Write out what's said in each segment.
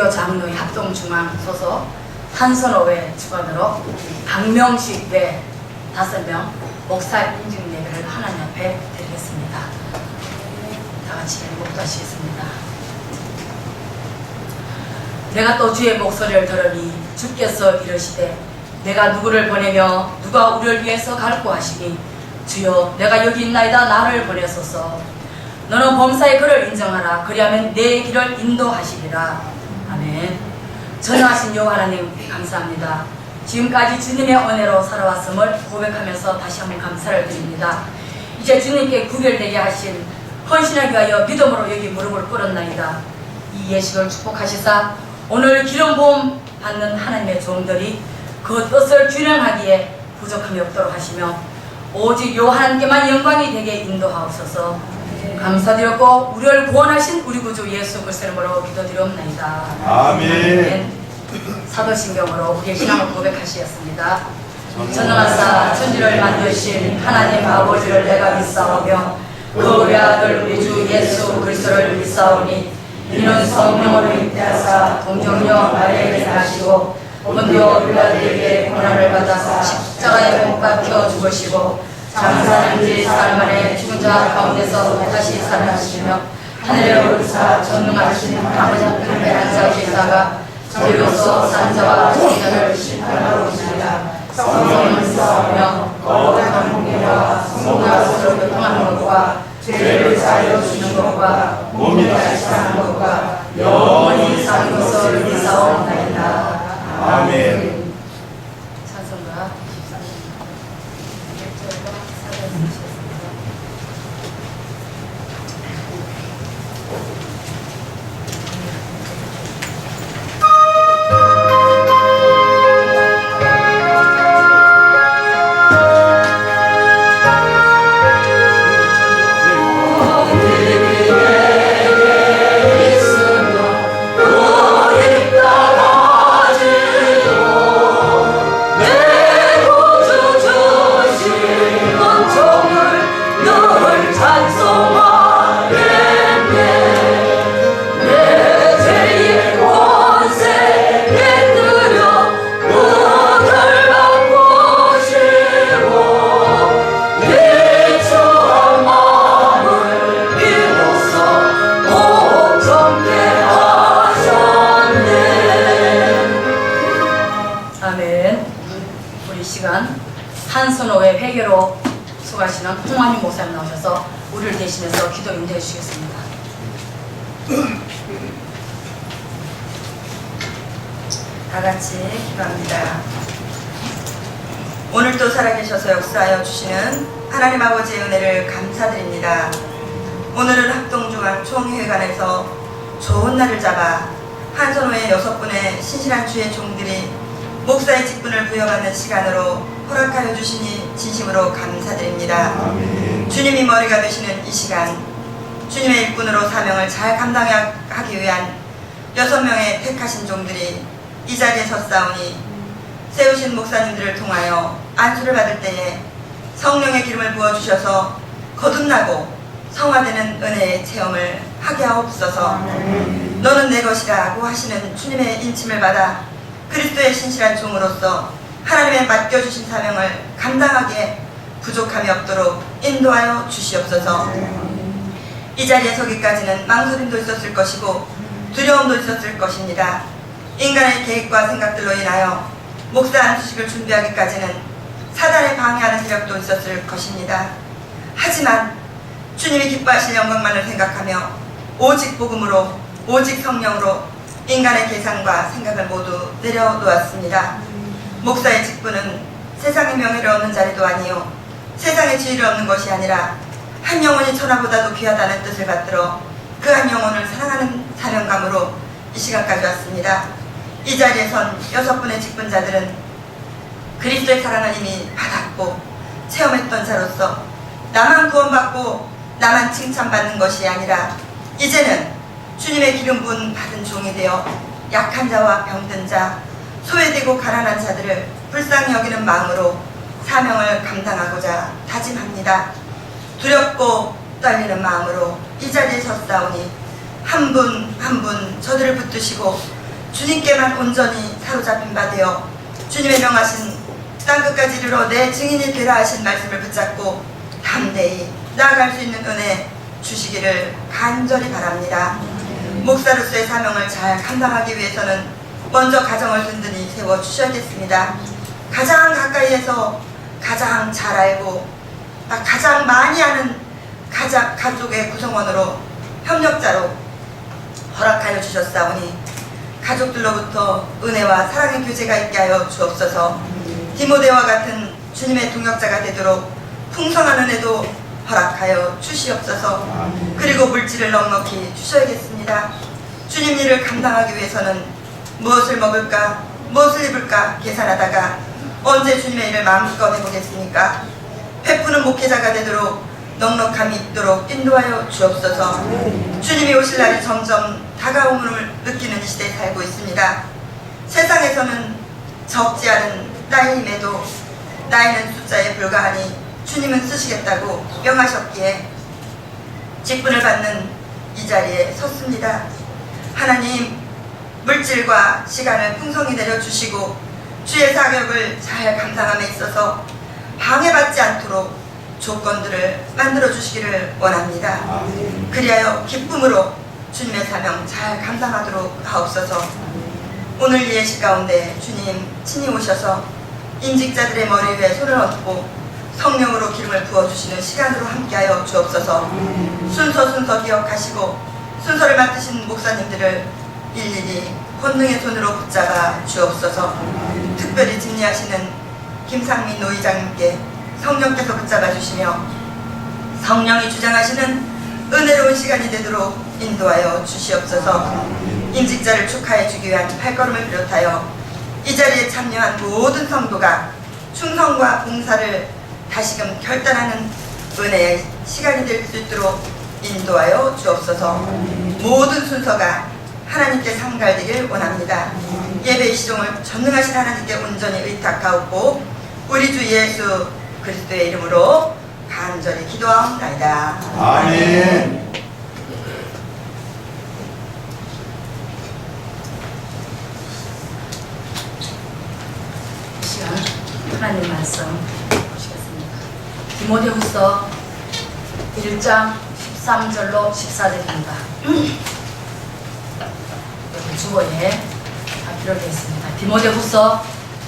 개교 장로의 합동중앙 소속 한선호회 주관으로 박명식 외 5명 목사 인증 예배를 하나님 앞에 드리겠습니다. 다 같이 목도하시겠습니다. 내가 또 주의 목소리를 들으니 주께서 이르시되 내가 누구를 보내며 누가 우리를 위해서 갈고 하시니 주여 내가 여기 있나이다 나를 보내소서. 너는 범사의 그를 인정하라. 그리하면 내 길을 인도하시리라. 아멘. 전능하신 여호와 하나님 감사합니다. 지금까지 주님의 은혜로 살아왔음을 고백하면서 다시 한번 감사를 드립니다. 이제 주님께 구별되게 하신 헌신하기 위하여 믿음으로 여기 무릎을 꿇었나이다. 이 예식을 축복하시사 오늘 기름 부음 받는 하나님의 종들이 그 뜻을 균형하기에 부족함이 없도록 하시며 오직 요 하나님께만 영광이 되게 인도하옵소서. 감사드렸고 우리를 구원하신 우리 구주 예수 그리스도의 이름으로 기도드리옵나이다. 아멘. 사도신경으로 우리의 신앙을 고백하시었습니다. 전능하사 천지를 만드신 하나님 아버지를 내가 믿사오며 그 외아들 우리 주 예수 그리스도를 믿사오니 이는 성령으로 잉태하사 동정녀 마리아에게 나시고 본디오 빌라도에게 고난을 받아서 십자가에 못 박혀 죽으시고 장사한 지 사흘 만에 죽은 자 가운데서 다시 살아나시며 하늘에 오르사 전능하신 아버지 앞에 앉아계시다가 저희로서 산자와 죽은 심판하러 오시리라. 성령을 믿사오며 거룩한 공예와 성도가 서로 교통하는 것과 죄를 사하여 주는 것과 몸이 다시 사는 것과 영원히 사는 것을 믿사옵나이다. 아멘. 찬송가 13절 1절과 4절 주시겠습니다. 한선호회 회계로 수고하시는 홍만희 목사님 나오셔서 우리를 대신해서 기도 인도해 주시겠습니다. 다 같이 기도합니다. 오늘도 살아계셔서 역사하여 주시는 하나님 아버지의 은혜를 감사드립니다. 오늘은 합동중앙 총회관에서 좋은 날을 잡아 한선호회 6분의 신실한 주의 종들이 목사의 직분을 부여받는 시간으로 허락하여 주시니 진심으로 감사드립니다. 아멘. 주님이 머리가 되시는 이 시간, 주님의 일꾼으로 사명을 잘 감당하기 위한 6명의 택하신 종들이 이 자리에 섰사오니 세우신 목사님들을 통하여 안수를 받을 때에 성령의 기름을 부어주셔서 거듭나고 성화되는 은혜의 체험을 하게 하옵소서. 너는 내 것이라고 하시는 주님의 인침을 받아 그리스도의 신실한 종으로서 하나님의 맡겨주신 사명을 감당하기에 부족함이 없도록 인도하여 주시옵소서. 이 자리에 서기까지는 망설임도 있었을 것이고 두려움도 있었을 것입니다. 인간의 계획과 생각들로 인하여 목사 안수식을 준비하기까지는 사단에 방해하는 세력도 있었을 것입니다. 하지만 주님이 기뻐하실 영광만을 생각하며 오직 복음으로 오직 성령으로 인간의 계산과 생각을 모두 내려놓았습니다. 목사의 직분은 세상의 명예를 얻는 자리도 아니요 세상의 지위를 얻는 것이 아니라 한 영혼이 천하보다도 귀하다는 뜻을 받들어 그 한 영혼을 사랑하는 사명감으로 이 시간까지 왔습니다. 이 자리에 선 6분의 직분자들은 그리스도의 사랑을 이미 받았고 체험했던 자로서 나만 구원받고 나만 칭찬받는 것이 아니라 이제는 주님의 기름 부은 받은 종이 되어 약한 자와 병든 자, 소외되고 가난한 자들을 불쌍히 여기는 마음으로 사명을 감당하고자 다짐합니다. 두렵고 떨리는 마음으로 이 자리에 섰사오니 한 분 한 분 저들을 붙드시고 주님께만 온전히 사로잡힌 바 되어 주님의 명하신 땅끝까지 이르러 내 증인이 되라 하신 말씀을 붙잡고 담대히 나아갈 수 있는 은혜 주시기를 간절히 바랍니다. 목사로서의 사명을 잘 감당하기 위해서는 먼저 가정을 든든히 세워주셔야겠습니다. 가장 가까이에서 가장 잘 알고 가장 많이 아는 가족의 구성원으로 협력자로 허락하여 주셨사오니 가족들로부터 은혜와 사랑의 교제가 있게 하여 주옵소서. 디모데와 같은 주님의 동역자가 되도록 풍성한 은혜도 허락하여 주시옵소서. 그리고 물질을 넉넉히 주셔야겠습니다. 주님 일을 감당하기 위해서는 무엇을 먹을까 무엇을 입을까 계산하다가 언제 주님의 일을 마음껏 해보겠습니까? 베푸는 목회자가 되도록 넉넉함이 있도록 인도하여 주옵소서. 주님이 오실 날이 점점 다가옴을 느끼는 이 시대에 살고 있습니다. 세상에서는 적지 않은 나이임에도 나이는 숫자에 불과하니 주님은 쓰시겠다고 명하셨기에 직분을 받는 이 자리에 섰습니다. 하나님, 물질과 시간을 풍성히 내려주시고 주의 사역을 잘 감당함에 있어서 방해받지 않도록 조건들을 만들어 주시기를 원합니다. 그리하여 기쁨으로 주님의 사명 잘 감당하도록 하옵소서. 오늘 이 예식 가운데 주님 친히 오셔서 임직자들의 머리 위에 손을 얹고 성령으로 기름을 부어주시는 시간으로 함께하여 주옵소서. 순서 기억하시고 순서를 맡으신 목사님들을 일일이 권능의 손으로 붙잡아 주옵소서. 특별히 집례하시는 김상민 노회장님께 성령께서 붙잡아 주시며 성령이 주장하시는 은혜로운 시간이 되도록 인도하여 주시옵소서. 임직자를 축하해 주기 위한 발걸음을 비롯하여 이 자리에 참여한 모든 성도가 충성과 봉사를 다시금 결단하는 은혜의 시간이 될 수 있도록 인도하여 주옵소서. 모든 순서가 하나님께 상달되길 원합니다. 예배의 시종을 전능하신 하나님께 온전히 의탁하옵고 우리 주 예수 그리스도의 이름으로 간절히 기도하옵나이다. 아멘. 이 시간 하나님 말씀 보시겠습니다. 디모데후서 1장 13절로 14절입니다. 여기 주보에 다 기록되어 있습니다. 디모데후서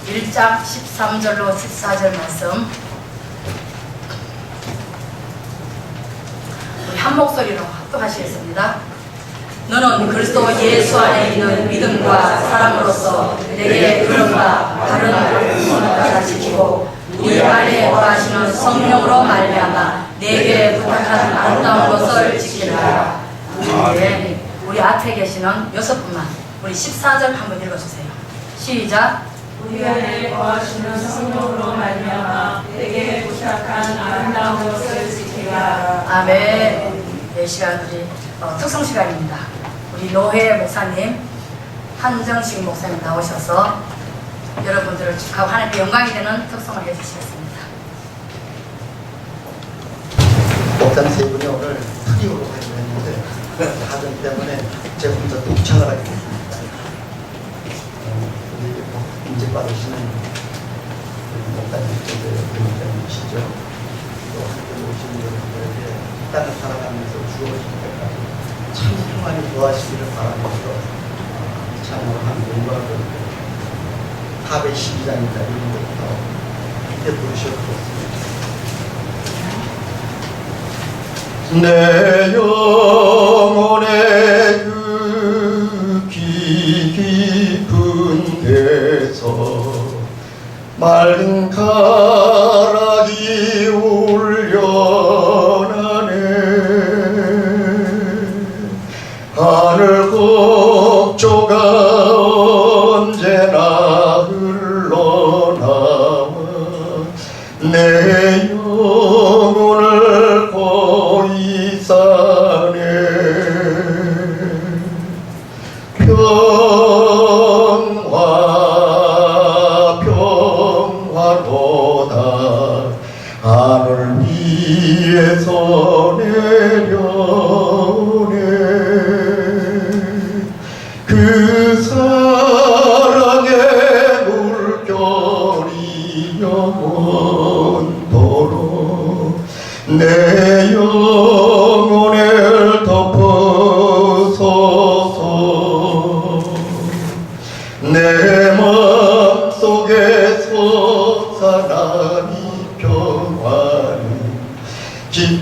1장 13절로 14절 말씀 우리 한 목소리로 합독하시겠습니다. 너는 그리스도 예수 안에 있는 믿음과 사랑으로서 내게 들은 바 바른 말씀을 지키고 우리 안에 거하시는 성령으로 말미암아 내게 부탁한 아름다운 것을 지키라. 우리 앞에 계시는 6분만 우리 14절 한번 읽어주세요. 시작. 우리 안에 거하시는 성령으로 말미암아 내게 부탁한 아름다운 것을 지키라. 아멘. 이 시간 우리 특성 시간입니다. 우리 노회 목사님, 한정식 목사님 나오셔서 여러분들을 축하하고 하나님께 영광이 되는 특성을 해주시겠습니다. 목사님 세 분이 오늘 특임으로 하기로 했는데 가정 때문에 제 혼자 독창을 하게 됐습니다. 우리 인증받으시는 목사님께서 분이시죠. 또 함께 오시는 여러분들에게 땅을 살아가면서 주어진 것까지 참 많이 도와주시기를 바라면서 참여한 영광을 탑의 12장입니다. 이런 것부터 이때 부르셔도 좋습니다. 내 영혼의 그 깊은 데서 맑은 가락이 울려나네. 하늘 곡조가 언제나 흘러나와 내 영혼을 고이 싸네. 평화로다 하늘 위에서 내려오네. 그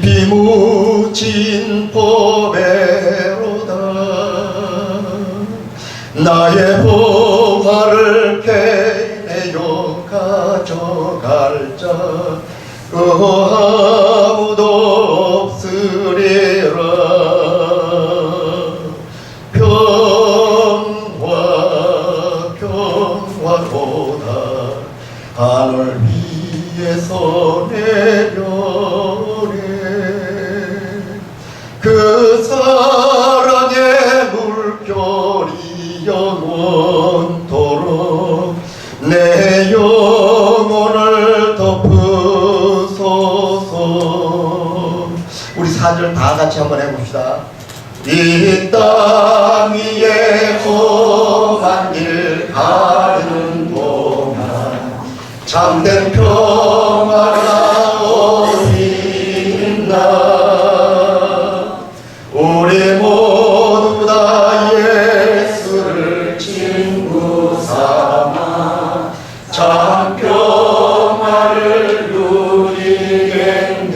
깊이 묻힌 보배로다. 나의 보화를 캐내어 가져갈 자 아무도 없으리라. 평화로다. 하늘 위에서 내려오네. 그 사랑의 물결이 영원토록 내 영혼을 덮으소서. 우리 4절 다 같이 한번 해봅시다. 이 땅 위에 험한 길 가는 동안 참된 평화가 어디 있나. 우리 모두 다 예수를 친구 삼아 참 평화를 누리겠네.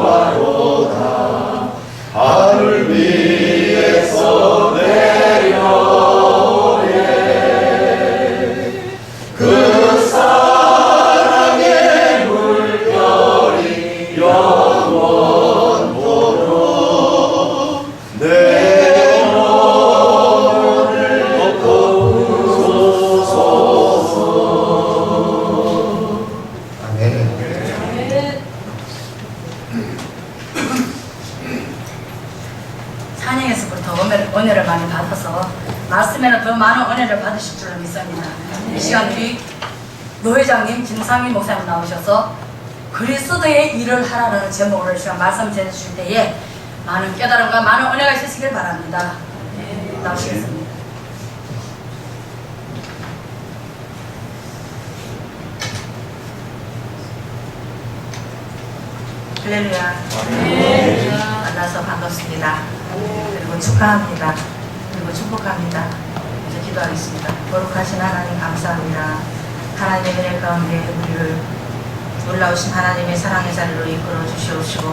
평화로다. 하늘 위에서 내려오네. 그 사랑의 물결이 영원토록 내 영혼을 덮으소서. 아멘. 찬양에서부터 은혜를 많이 받아서 말씀에는 더 많은 은혜를 받으실 줄로 믿습니다. 이 시간 우리 노 회장님, 김상민 목사님 나오셔서 그리스도의 일을 하라는 제목으로 이 시간 말씀 전해주실 때에 많은 깨달음과 많은 은혜가 있으시길 바랍니다. 나오시겠습니다. 할렐루야. 만나서 반갑습니다. 그리고 축하합니다. 그리고 축복합니다. 이제 기도하겠습니다. 거룩하신 하나님 감사합니다. 하나님의 은혜 가운데 우리를 놀라우신 하나님의 사랑의 자리로 이끌어 주시옵시고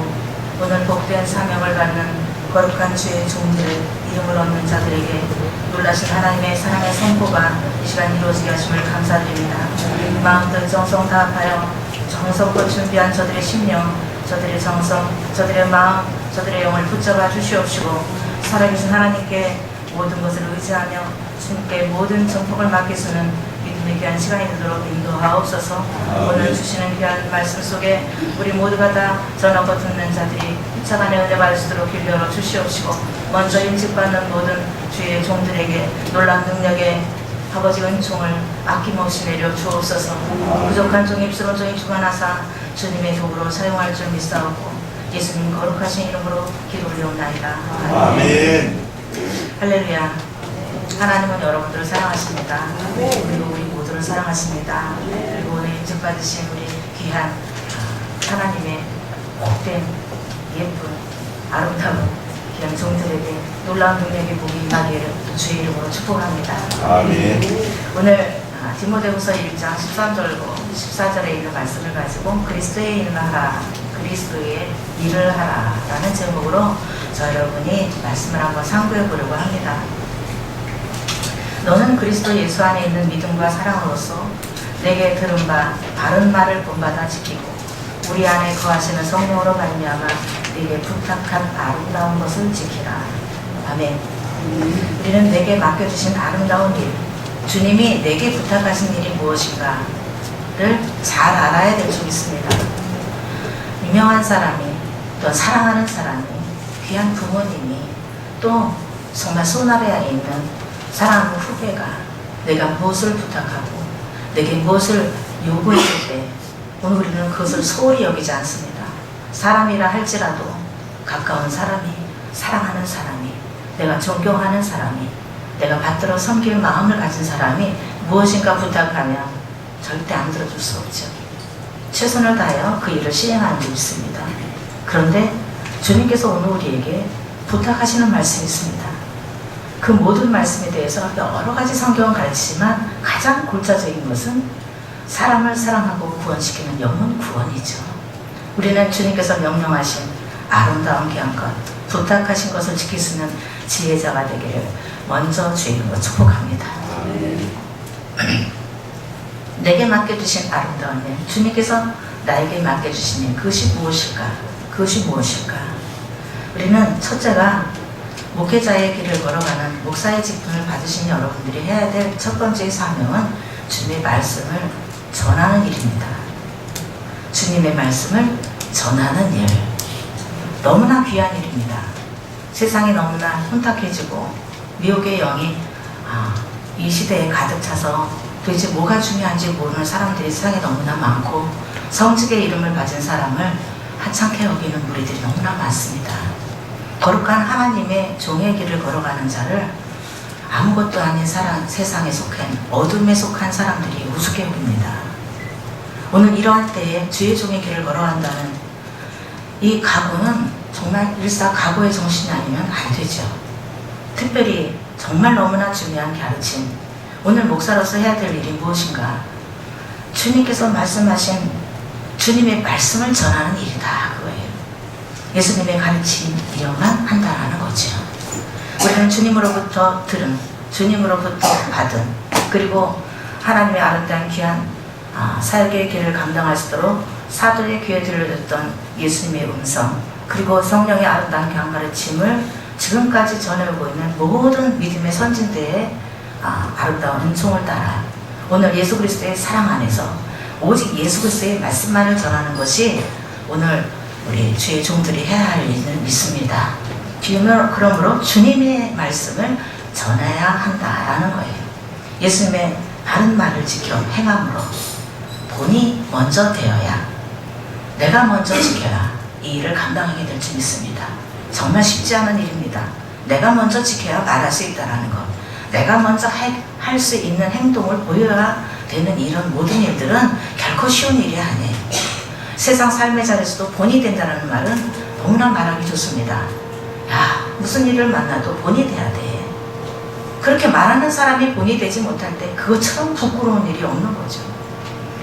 오늘 복된 사명을 받는 거룩한 주의 종들을 이름을 얻는 자들에게 놀라신 하나님의 사랑의 선포가 이 시간 이루어지게 하심을 감사드립니다. 마음들 정성 다합하여 정성껏 준비한 저들의 심령, 저들의 정성, 저들의 마음, 저들의 영을 붙잡아 주시옵시고 살아계신 하나님께 모든 것을 의지하며 주님께 모든 정복을 맡기시는 믿음의 귀한 시간이 되도록 인도하옵소서. 오늘 주시는 귀한 말씀 속에 우리 모두가 다 전하고 듣는 자들이 차간의 은혜 받을 수 있도록 길 열어 주시옵시고 먼저 인직받는 모든 주의 종들에게 놀라운 능력의 아버지 은총을 아낌없이 내려 주옵소서. 부족한 종이 입스러운 종이 주관하사 주님의 도구로 사용할 줄 믿사오고 예수님 거룩하신 이름으로 기도 올려옵나이다. 아멘. 할렐루야. 하나님은 여러분들을 사랑하십니다. 그리고 우리 모두를 사랑하십니다. 그리고 오늘 인증받으신 우리 귀한 하나님의 복된 예쁜 아름다운 귀한 종들에게 놀라운 능력의 복이 임하기를 주의 이름으로 축복합니다. 아멘. 오늘 디모데후서 1장 13절로 14절에 있는 말씀을 가지고 그리스도의 일을 하라, 그리스도의 일을 하라 라는 제목으로 저 여러분이 말씀을 한번 상고해 보려고 합니다. 너는 그리스도 예수 안에 있는 믿음과 사랑으로서 내게 들은 바 바른 말을 본받아 지키고 우리 안에 거하시는 성령으로 말미암아 내게 부탁한 아름다운 것을 지키라. 아멘. 우리는 내게 맡겨주신 아름다운 일, 주님이 내게 부탁하신 일이 무엇인가를 잘 알아야 될 줄 있습니다. 유명한 사람이, 또 사랑하는 사람이, 귀한 부모님이, 또 정말 소나베 안에 있는 사랑하는 후배가 내가 무엇을 부탁하고 내게 무엇을 요구했을 때 오늘 우리는 그것을 소홀히 여기지 않습니다. 사람이라 할지라도 가까운 사람이, 사랑하는 사람이, 내가 존경하는 사람이, 내가 받들어 섬길 마음을 가진 사람이 무엇인가 부탁하면 절대 안 들어줄 수 없죠. 최선을 다하여 그 일을 시행하는 게 있습니다. 그런데 주님께서 오늘 우리에게 부탁하시는 말씀이 있습니다. 그 모든 말씀에 대해서 여러 가지 성경은 가르치지만 가장 골자적인 것은 사람을 사랑하고 구원시키는 영혼 구원이죠. 우리는 주님께서 명령하신 아름다운 귀한 것, 부탁하신 것을 지킬 수 있는 지혜자가 되기를 먼저 주의 이름으로 축복합니다. 내게 맡겨주신 아름다운 일, 주님께서 나에게 맡겨주신 일, 그것이 무엇일까? 그것이 무엇일까? 우리는 첫째가 목회자의 길을 걸어가는 목사의 직분을 받으신 여러분들이 해야 될 첫 번째 사명은 주님의 말씀을 전하는 일입니다. 주님의 말씀을 전하는 일. 너무나 귀한 일입니다. 세상이 너무나 혼탁해지고 미혹의 영이 이 시대에 가득 차서 도대체 뭐가 중요한지 모르는 사람들이 세상에 너무나 많고 성직의 이름을 가진 사람을 하찮게 여기는 무리들이 너무나 많습니다. 거룩한 하나님의 종의 길을 걸어가는 자를 아무것도 아닌 세상에 속한 어둠에 속한 사람들이 우습게 여깁니다. 오늘 이러한 때에 주의 종의 길을 걸어간다는 이 각오는 정말 일사각오의 정신이 아니면 안 되죠. 특별히 정말 너무나 중요한 가르침, 오늘 목사로서 해야 될 일이 무엇인가? 주님께서 말씀하신 주님의 말씀을 전하는 일이다, 그거예요. 예수님의 가르침이어만 한다라는 거죠. 우리는 주님으로부터 들은, 주님으로부터 받은, 그리고 하나님의 아름다운 귀한 사역의 길을 감당할 수 있도록 사도의 귀에 들려줬던 예수님의 음성, 그리고 성령의 아름다운 귀한 가르침을 지금까지 전해오고 있는 모든 믿음의 선진대의 아름다운 은총을 따라 오늘 예수 그리스도의 사랑 안에서 오직 예수 그리스도의 말씀만을 전하는 것이 오늘 우리 주의 종들이 해야 할 일을 믿습니다. 그러므로 주님의 말씀을 전해야 한다라는 거예요. 예수님의 바른 말을 지켜 행함으로 본이 먼저 되어야 내가 먼저 지켜야 이 일을 감당하게 될 줄 믿습니다. 정말 쉽지 않은 일입니다. 내가 먼저 지켜야 말할 수 있다는 것, 내가 먼저 할 수 있는 행동을 보여야 되는 이런 모든 일들은 결코 쉬운 일이 아니에요. 세상 삶의 자리에서도 본이 된다는 말은 너무나 말하기 좋습니다. 야, 무슨 일을 만나도 본이 돼야 돼. 그렇게 말하는 사람이 본이 되지 못할 때 그것처럼 부끄러운 일이 없는 거죠.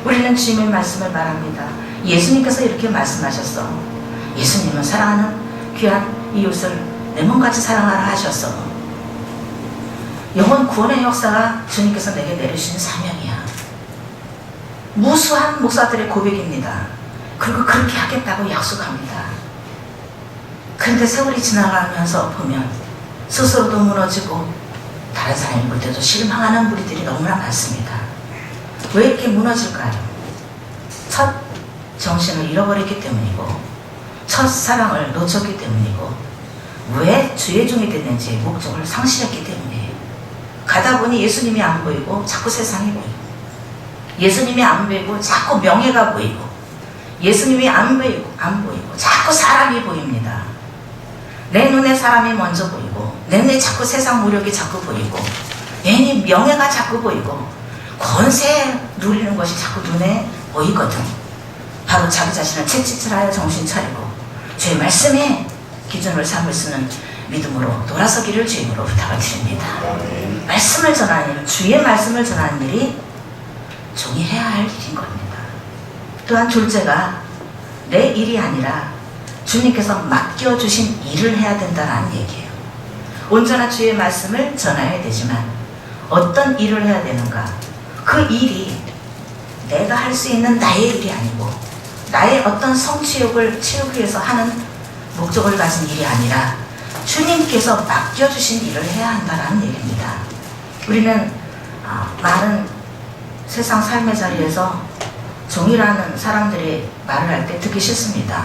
우리는 주님의 말씀을 말합니다. 예수님께서 이렇게 말씀하셨어. 예수님은 사랑하는 귀한 이웃을 내 몸같이 사랑하라 하셨어. 영혼 구원의 역사가 주님께서 내게 내리시는 사명이야. 무수한 목사들의 고백입니다. 그리고 그렇게 하겠다고 약속합니다. 그런데 세월이 지나가면서 보면 스스로도 무너지고 다른 사람이 볼 때도 실망하는 무리들이 너무나 많습니다. 왜 이렇게 무너질까요? 첫 정신을 잃어버렸기 때문이고 첫 사랑을 놓쳤기 때문이고 왜 주의 종이 됐는지 목적을 상실했기 때문이에요. 가다 보니 예수님이 안 보이고 자꾸 세상이 보이고 예수님이 안 보이고 자꾸 명예가 보이고 예수님이 안 보이고 자꾸 사람이 보입니다. 내 눈에 사람이 먼저 보이고 내 눈에 자꾸 세상 무력이 자꾸 보이고 괜히 명예가 자꾸 보이고 권세 누리는 것이 자꾸 눈에 보이거든. 바로 자기 자신을 채찍질하여 정신 차리고 주의 말씀에 기준을 삼을 수는 믿음으로 돌아서기를 주님으로 부탁을 드립니다. 말씀을 전하는 일, 주의 말씀을 전하는 일이 종이 해야 할 일인 겁니다. 또한 둘째가 내 일이 아니라 주님께서 맡겨주신 일을 해야 된다는 얘기예요. 온전한 주의 말씀을 전해야 되지만 어떤 일을 해야 되는가? 그 일이 내가 할 수 있는 나의 일이 아니고 나의 어떤 성취욕을 채우기 위해서 하는 목적을 가진 일이 아니라 주님께서 맡겨주신 일을 해야 한다는 얘기입니다. 우리는 많은 세상 삶의 자리에서 종이라는 사람들이 말을 할 때 듣기 싫습니다.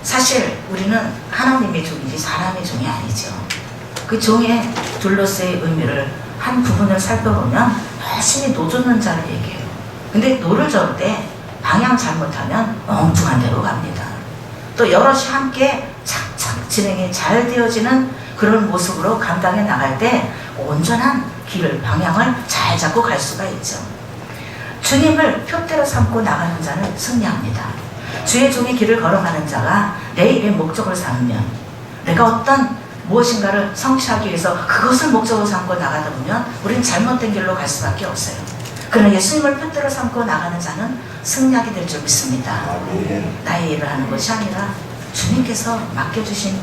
사실 우리는 하나님의 종이지 사람의 종이 아니죠. 그 종의 둘러스의 의미를 한 부분을 살펴보면 열심히 노 젓는 자를 얘기해요. 근데 노를 저을 때 방향 잘못하면 엉뚱한 데로 갑니다. 또 여럿이 함께 착착 진행이 잘 되어지는 그런 모습으로 감당해 나갈 때 온전한 길을 방향을 잘 잡고 갈 수가 있죠. 주님을 표대로 삼고 나가는 자는 승리합니다. 주의 종의 길을 걸어가는 자가 내 일의 목적을 삼으면 내가 어떤 무엇인가를 성취하기 위해서 그것을 목적으로 삼고 나가다 보면 우리는 잘못된 길로 갈 수밖에 없어요. 그러나 예수님을 표대로 삼고 나가는 자는 승리하게 될 줄 믿습니다. 아멘. 나의 일을 하는 것이 아니라 주님께서 맡겨주신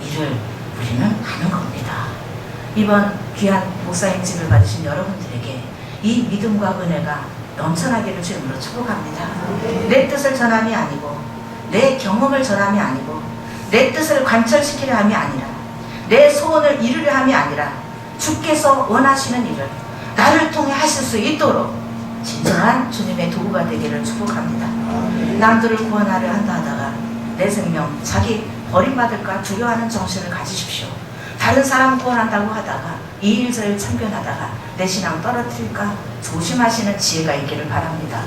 일을 우리는 하는 겁니다. 이번 귀한 목사님 집을 받으신 여러분들에게 이 믿음과 은혜가 넘쳐나기를 주님으로 축복합니다. 내 뜻을 전함이 아니고 내 경험을 전함이 아니고 내 뜻을 관철시키려 함이 아니라 내 소원을 이루려 함이 아니라 주께서 원하시는 일을 나를 통해 하실 수 있도록 진정한 주님의 도구가 되기를 축복합니다. 남들을 구원하려 한다 하다가 내 생명 자기 버림받을까 두려워하는 정신을 가지십시오. 다른 사람 구원한다고 하다가 이 일 저 일 참견하다가 내 신앙 떨어뜨릴까 조심하시는 지혜가 있기를 바랍니다.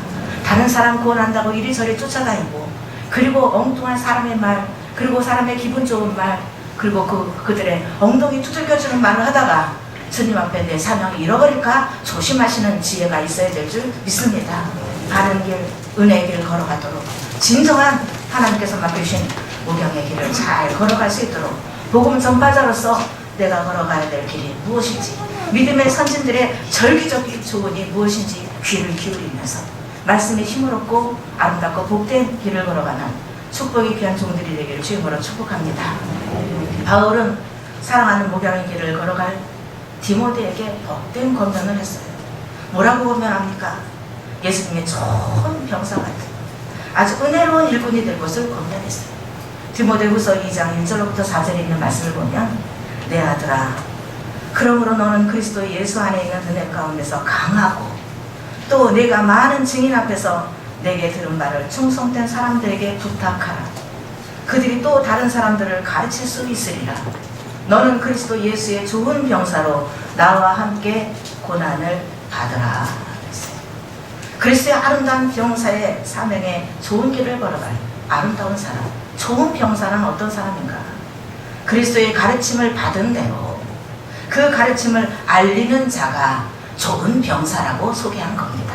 다른 사람 구원한다고 이리저리 쫓아다니고 그리고 엉뚱한 사람의 말 그리고 사람의 기분 좋은 말 그리고 그들의 엉덩이 두들겨주는 말을 하다가 주님 앞에 내 사명을 잃어버릴까 조심하시는 지혜가 있어야 될 줄 믿습니다. 바른 길, 은혜의 길을 걸어가도록 진정한 하나님께서 맡기신 목양의 길을 잘 걸어갈 수 있도록 복음 전파자로서 내가 걸어가야 될 길이 무엇인지 믿음의 선진들의 절기적인 조언이 무엇인지 귀를 기울이면서 말씀이 힘으롭고 아름답고 복된 길을 걸어가는 축복이 귀한 종들이 되기를 주님으로 축복합니다. 바울은 사랑하는 목양의 길을 걸어갈 디모데에게 복된 권면을 했어요. 뭐라고 권면합니까? 예수님의 좋은 병사 같은 아주 은혜로운 일꾼이 될 것을 권면했어요. 디모데후서 2장 1절로부터 4절에 있는 말씀을 보면 내 아들아 그러므로 너는 그리스도 예수 안에 있는 은혜 가운데서 강하고 또 내가 많은 증인 앞에서 내게 들은 말을 충성된 사람들에게 부탁하라. 그들이 또 다른 사람들을 가르칠 수 있으리라. 너는 그리스도 예수의 좋은 병사로 나와 함께 고난을 받으라. 그리스도의 아름다운 병사의 사명에 좋은 길을 걸어갈 아름다운 사람. 좋은 병사는 어떤 사람인가? 그리스도의 가르침을 받은 대로 그 가르침을 알리는 자가 좋은 병사라고 소개한 겁니다.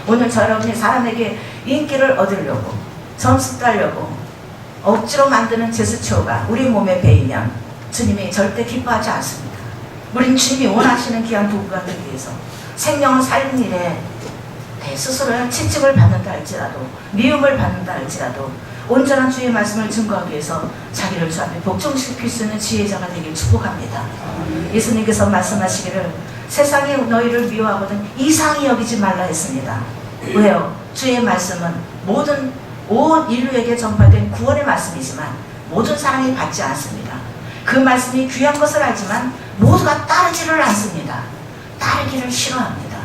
오늘 저 여러분이 사람에게 인기를 얻으려고 점수 따려고 억지로 만드는 제스처가 우리 몸에 배이면 주님이 절대 기뻐하지 않습니다. 우린 주님이 원하시는 귀한 도구가 되기 위해서 생명을 살리는 일에 스스로의 채찍을 받는다 할지라도 미움을 받는다 할지라도 온전한 주의 말씀을 증거하기 위해서 자기를 주 앞에 복종시킬 수 있는 지혜자가 되길 축복합니다. 예수님께서 말씀하시기를 세상이 너희를 미워하거든 이상히 여기지 말라 했습니다. 왜요? 주의 말씀은 모든 온 인류에게 전파된 구원의 말씀이지만 모든 사람이 받지 않습니다. 그 말씀이 귀한 것을 알지만 모두가 따르지를 않습니다. 따르기를 싫어합니다.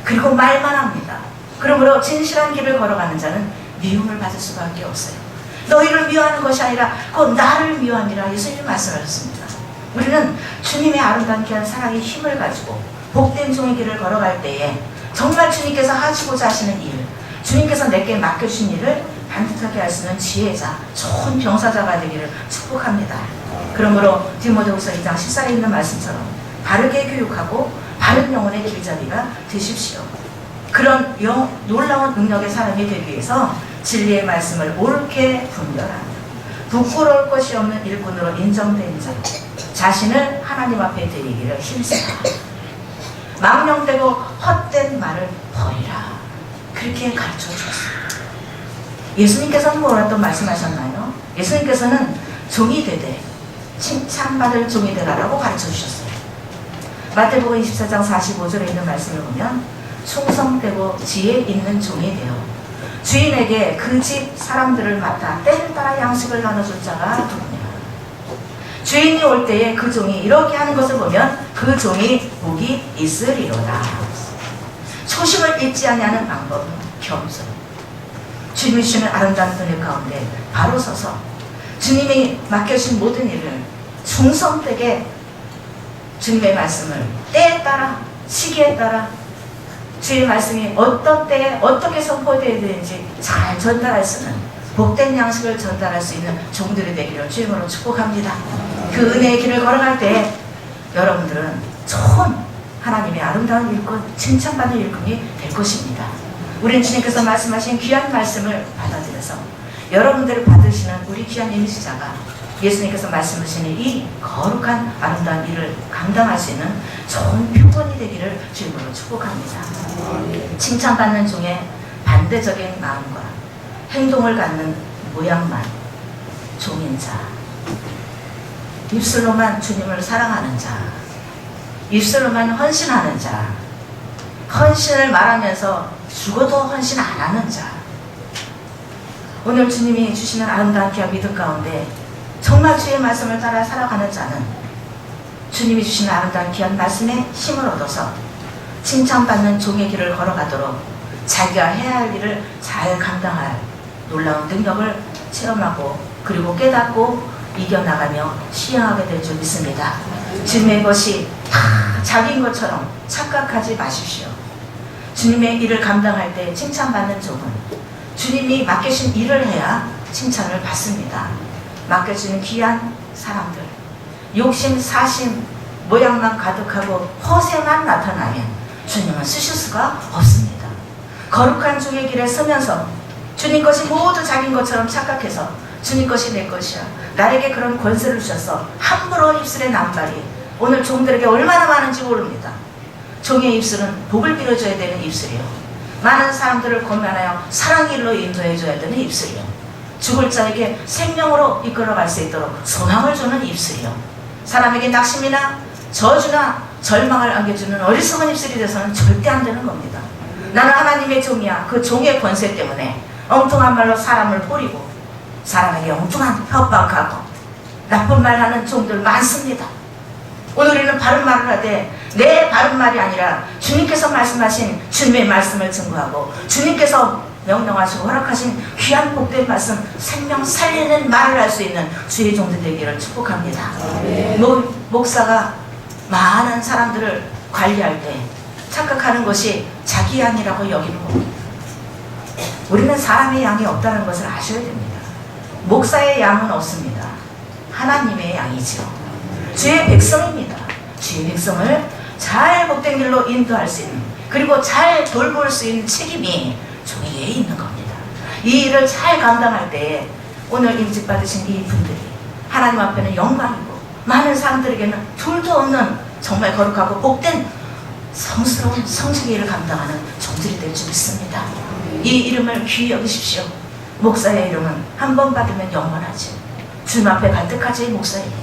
그리고 말만 합니다. 그러므로 진실한 길을 걸어가는 자는 미움을 받을 수밖에 없어요. 너희를 미워하는 것이 아니라 곧 나를 미워함이라 예수님이 말씀하셨습니다. 우리는 주님의 아름다운 귀한 사랑의 힘을 가지고 복된 종의 길을 걸어갈 때에 정말 주님께서 하시고자 하시는 일, 주님께서 내게 맡겨주신 일을 반듯하게 할 수 있는 지혜자, 좋은 병사자가 되기를 축복합니다. 그러므로 디모데후서 2장 14절에 있는 말씀처럼 바르게 교육하고 바른 영혼의 길잡이가 되십시오. 그런 놀라운 능력의 사람이 되기 위해서 진리의 말씀을 옳게 분별하며 부끄러울 것이 없는 일꾼으로 인정된 자, 자신을 하나님 앞에 드리기를 힘쓰라. 망령되고 헛된 말을 버리라. 그렇게 가르쳐 주었습니다. 예수님께서는 뭐라도 말씀하셨나요? 예수님께서는 종이 되되 칭찬받을 종이 되라라고 가르쳐 주셨어요. 마태복음 24장 45절에 있는 말씀을 보면 충성되고 지혜 있는 종이 되어 주인에게 그 집 사람들을 맡아 때를 따라 양식을 나눠줄 자가 누구냐. 주인이 올 때에 그 종이 이렇게 하는 것을 보면 그 종이 복이 있으리로다. 초심을 잃지 아니하는 방법은 겸손. 주님이 주시는 아름다운 은혜 가운데 바로 서서 주님이 맡겨주신 모든 일을 충성되게 주님의 말씀을 때에 따라 시기에 따라 주의 말씀이 어떤 때에 어떻게 선포되어야 되는지 잘 전달할 수 있는 복된 양식을 전달할 수 있는 종들이 되기를 주님으로 축복합니다. 그 은혜의 길을 걸어갈 때 여러분들은 좋은 하나님의 아름다운 일꾼, 칭찬받는 일꾼이 될 것입니다. 우리는 주님께서 말씀하신 귀한 말씀을 받아들여서 여러분들을 받으시는 우리 귀한 임시자가 예수님께서 말씀하시는 이 거룩한 아름다운 일을 감당할 수 있는 좋은 표본이 되기를 주님으로 축복합니다. 칭찬받는 종의 반대적인 마음과 행동을 갖는 모양만 종인 자, 입술로만 주님을 사랑하는 자, 입술로만 헌신하는 자, 헌신을 말하면서 죽어도 헌신 안 하는 자. 오늘 주님이 주시는 아름다운 귀한 믿음 가운데 정말 주의 말씀을 따라 살아가는 자는 주님이 주시는 아름다운 귀한 말씀에 힘을 얻어서 칭찬받는 종의 길을 걸어가도록 자기가 해야 할 일을 잘 감당할 놀라운 능력을 체험하고 그리고 깨닫고 이겨나가며 시행하게 될 줄 믿습니다. 주님의 것이 다 자기인 것처럼 착각하지 마십시오. 주님의 일을 감당할 때 칭찬받는 종은 주님이 맡기신 일을 해야 칭찬을 받습니다. 맡겨주는 귀한 사람들, 욕심, 사심, 모양만 가득하고 허세만 나타나면 주님은 쓰실 수가 없습니다. 거룩한 종의 길에 서면서 주님 것이 모두 자기인 것처럼 착각해서 주님 것이 내 것이야, 나에게 그런 권세를 주셔서 함부로 입술에 남발이 오늘 종들에게 얼마나 많은지 모릅니다. 종의 입술은 복을 빌어줘야 되는 입술이요, 많은 사람들을 권면하여 사랑의 일로 인도해줘야 되는 입술이요, 죽을 자에게 생명으로 이끌어갈 수 있도록 소망을 주는 입술이요, 사람에게 낙심이나 저주나 절망을 안겨주는 어리석은 입술이 돼서는 절대 안 되는 겁니다. 나는 하나님의 종이야. 그 종의 권세 때문에 엉뚱한 말로 사람을 뿌리고 사람에게 엉뚱한 협박하고 나쁜 말하는 종들 많습니다. 오늘 우리는 바른 말을 하되 내 바른 말이 아니라 주님께서 말씀하신 주님의 말씀을 증거하고 주님께서 명령하시고 허락하신 귀한 복된 말씀, 생명 살리는 말을 할 수 있는 주의 종들 되기를 축복합니다. 목사가 많은 사람들을 관리할 때 착각하는 것이 자기 양이라고 여기는 겁니다. 우리는 사람의 양이 없다는 것을 아셔야 됩니다. 목사의 양은 없습니다. 하나님의 양이죠. 주의 백성입니다. 주의 백성을 잘 복된 길로 인도할 수 있는, 그리고 잘 돌볼 수 있는 책임이 종에게 있는 겁니다. 이 일을 잘 감당할 때에 오늘 임직받으신 이 분들이 하나님 앞에는 영광이고 많은 사람들에게는 둘도 없는 정말 거룩하고 복된 성스러운 성직의 일을 감당하는 종들이 될 줄 믿습니다. 이 이름을 귀히 여기십시오. 목사의 이름은 한 번 받으면 영원하지. 주님 앞에 갈 때까지 목사입니다.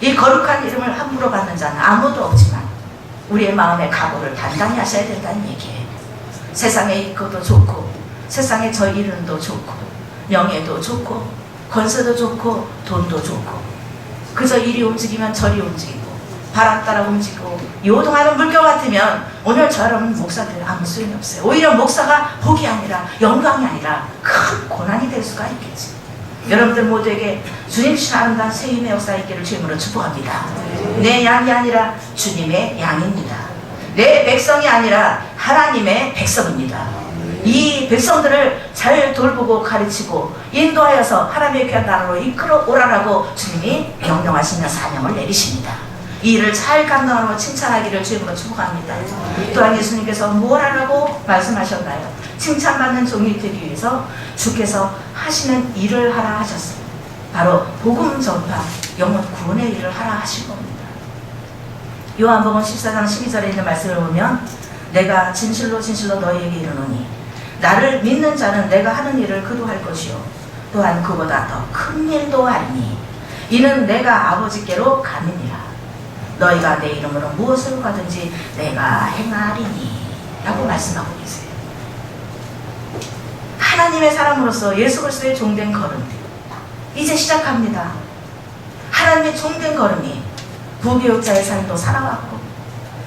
이 거룩한 이름을 함부로 받는 자는 아무도 없지만 우리의 마음의 각오를 단단히 하셔야 된다는 얘기예요. 세상에 있고도 좋고 세상에 저 이름도 좋고 명예도 좋고 권세도 좋고 돈도 좋고 그저 이리 움직이면 저리 움직이고 바람 따라 움직이고 요동하는 물결 같으면 오늘 저런 목사들 아무 소용이 없어요. 오히려 목사가 복이 아니라 영광이 아니라 큰 고난이 될 수가 있겠지. 여러분들 모두에게 주님 주신 아름다운 새 힘의 역사 있기를 주님으로 축복합니다. 내 양이 아니라 주님의 양입니다. 내 백성이 아니라 하나님의 백성입니다. 이 백성들을 잘 돌보고 가르치고 인도하여서 하나님의 귀한 나라로 이끌어 오라라고 주님이 명령하시며 사명을 내리십니다. 이 일을 잘 감당하고 칭찬하기를 주님으로 축복합니다. 또한 예수님께서 뭘 하라고 말씀하셨나요? 칭찬받는 종이 되기 위해서 주께서 하시는 일을 하라 하셨어요. 바로 복음 전파, 영혼 구원의 일을 하라 하신 겁니다. 요한복음 14장 12절에 있는 말씀을 보면 내가 진실로 진실로 너희에게 이르노니 나를 믿는 자는 내가 하는 일을 그도 할 것이요 또한 그보다 더 큰 일도 하리니 이는 내가 아버지께로 가느니라. 너희가 내 이름으로 무엇을 하든지 내가 행하리니 라고 말씀하고 계세요. 하나님의 사람으로서 예수 그리스도의 종된 걸음 이제 시작합니다. 하나님의 종된 걸음이 부교육자의 삶도 살아왔고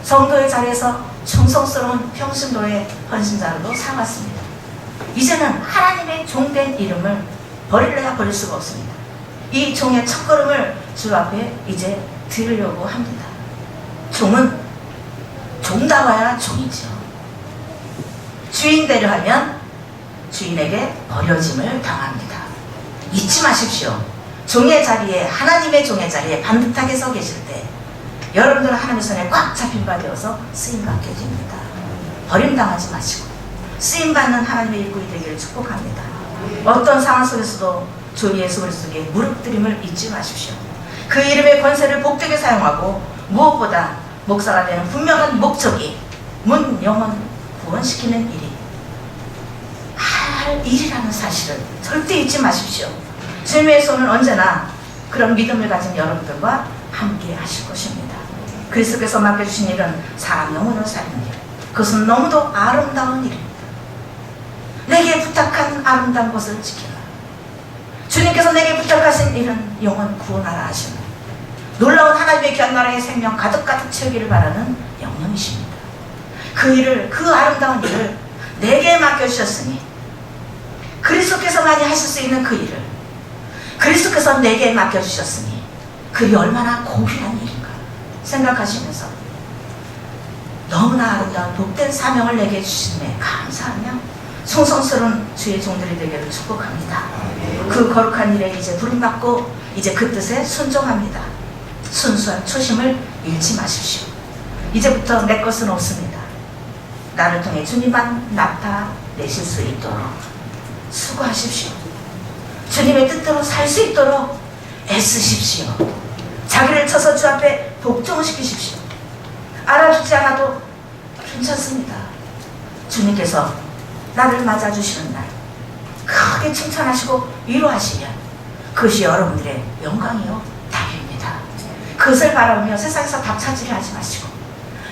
성도의 자리에서 충성스러운 평신도의 헌신자로 살아왔습니다. 이제는 하나님의 종된 이름을 버릴래야 버릴 수가 없습니다. 이 종의 첫걸음을 주 앞에 이제 드리려고 합니다. 종은 종다워야 종이죠. 주인대로 하면 주인에게 버려짐을 당합니다. 잊지 마십시오. 종의 자리에, 하나님의 종의 자리에 반듯하게 서 계실 때 여러분들은 하나님의 손에 꽉 잡힌 바 되어서 쓰임받게 됩니다. 버림당하지 마시고 쓰임받는 하나님의 일꾼이 되기를 축복합니다. 어떤 상황 속에서도 주 예수 그리스도께 무릎드림을 잊지 마십시오. 그 이름의 권세를 복되게 사용하고 무엇보다 목사가 되는 분명한 목적이 문 영혼 구원시키는 일이 할 일이라는 사실을 절대 잊지 마십시오. 주님의 손은 언제나 그런 믿음을 가진 여러분들과 함께 하실 것입니다. 그리스도께서 맡겨주신 일은 사람 영혼을 살리는 일, 그것은 너무도 아름다운 일입니다. 내게 부탁한 아름다운 것을 지키라. 주님께서 내게 부탁하신 일은 영혼 구원하라 하시는 놀라운 하나님의 귀한 나라의 생명 가득가득 채우기를 바라는 영령이십니다. 그 일을, 그 아름다운 일을 내게 맡겨주셨으니 그리스도께서만이 하실 수 있는 그 일을 그리스도께서 내게 맡겨주셨으니 그게 얼마나 고귀한 일인가 생각하시면서 너무나 아름다운 복된 사명을 내게 주심에 감사하며 송성스러운 주의 종들이 되기를 축복합니다. 그 거룩한 일에 이제 부름받고 이제 그 뜻에 순종합니다. 순수한 초심을 잃지 마십시오. 이제부터 내 것은 없습니다. 나를 통해 주님만 나타내실 수 있도록 수고하십시오. 주님의 뜻대로 살 수 있도록 애쓰십시오. 자기를 쳐서 주 앞에 복종시키십시오. 알아주지 않아도 괜찮습니다. 주님께서 나를 맞아주시는 날 크게 칭찬하시고 위로하시면 그것이 여러분들의 영광이요 답입니다. 그것을 바라보며 세상에서 답찾지를 하지 마시고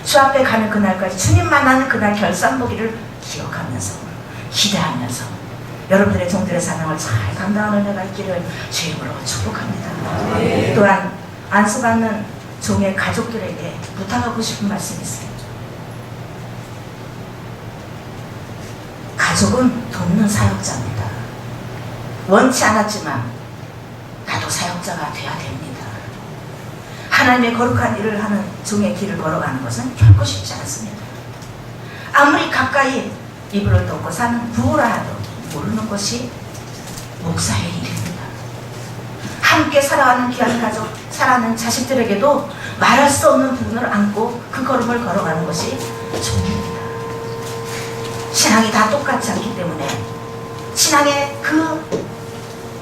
주 앞에 가는 그날까지 주님 만나는 그날 결산보기를 기억하면서 기대하면서 여러분들의 종들의 사명을 잘 감당하는 은혜가 있기를 주님으로 축복합니다. 또한 안수받는 종의 가족들에게 부탁하고 싶은 말씀이 있습니다. 가족은 돕는 사역자입니다. 원치 않았지만 나도 사역자가 되어야 됩니다. 하나님의 거룩한 일을 하는 종의 길을 걸어가는 것은 결코 쉽지 않습니다. 아무리 가까이 이불을 덮고 사는 부부라 하도 모르는 것이 목사의 일입니다. 함께 살아가는 귀한 가족, 사랑하는 자식들에게도 말할 수 없는 부분을 안고 그 걸음을 걸어가는 것이 종입니다. 신앙이 다 똑같지 않기 때문에 신앙의 그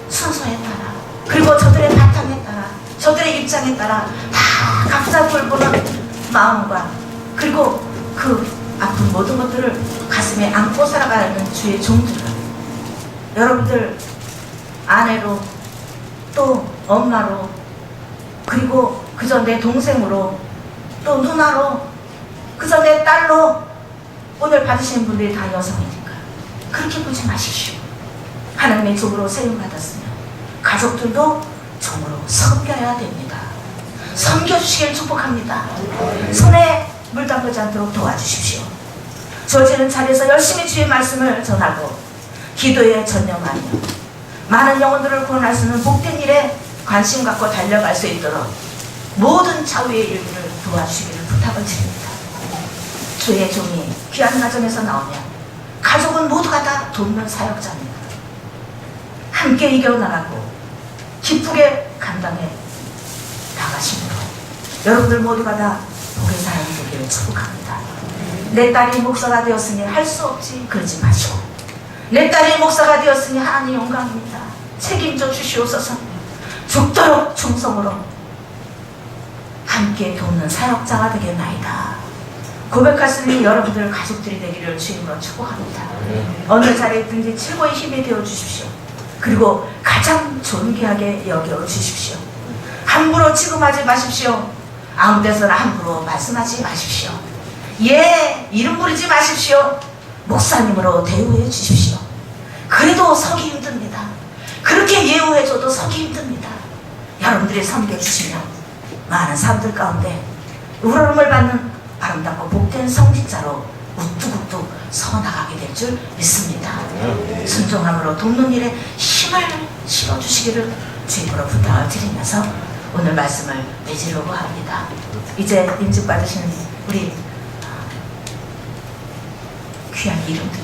순서에 따라 그리고 저들의 바탕에 따라 저들의 입장에 따라 다 각자 돌보는 마음과 그리고 그 아픈 모든 것들을 가슴에 안고 살아가는 주의 종들은 여러분들 아내로 또 엄마로 그리고 그저 내 동생으로 또 누나로 그저 내 딸로 오늘 받으시는 분들이 다 여성이니까 그렇게 보지 마십시오. 하나님의 종으로 세움받았으면 가족들도 종으로 섬겨야 됩니다. 섬겨주시길 축복합니다. 손에 물 담그지 않도록 도와주십시오. 주어지는 자리에서 열심히 주의 말씀을 전하고 기도에 전념하며 많은 영혼들을 구원할 수 있는 복된 일에 관심 갖고 달려갈 수 있도록 모든 좌우의 일들을 도와주시기를 부탁을 드립니다. 주의 종이 귀한 가정에서 나오면 가족은 모두가 다 돕는 사역자입니다. 함께 이겨나가고 기쁘게 감당해 나가심으로 여러분들 모두가 다 복의 사람이 되기를 축복합니다. 내 딸이 목사가 되었으니 할 수 없지 그러지 마시고 내 딸이 목사가 되었으니 하나님 영광입니다. 책임져 주시옵소서. 죽도록 충성으로 함께 돕는 사역자가 되겠나이다. 고백할 수 있는 여러분들 가족들이 되기를 주님으로 축복합니다. 어느 자리에 있든지 최고의 힘이 되어 주십시오. 그리고 가장 존귀하게 여겨 주십시오. 함부로 취급하지 마십시오. 아무 데서나 함부로 말씀하지 마십시오. 예, 이름 부르지 마십시오. 목사님으로 대우해 주십시오. 그래도 서기 힘듭니다. 그렇게 예우해줘도 서기 힘듭니다. 여러분들이 섬겨주시면 많은 사람들 가운데 우러름을 받는 아름답고 복된 성직자로 우뚝우뚝 서나가게 될 줄 믿습니다. 순종함으로 돕는 일에 힘을 실어주시기를 주님으로 부탁을 드리면서 오늘 말씀을 맺으려고 합니다. 이제 인증받으시는 우리 귀한 이름들이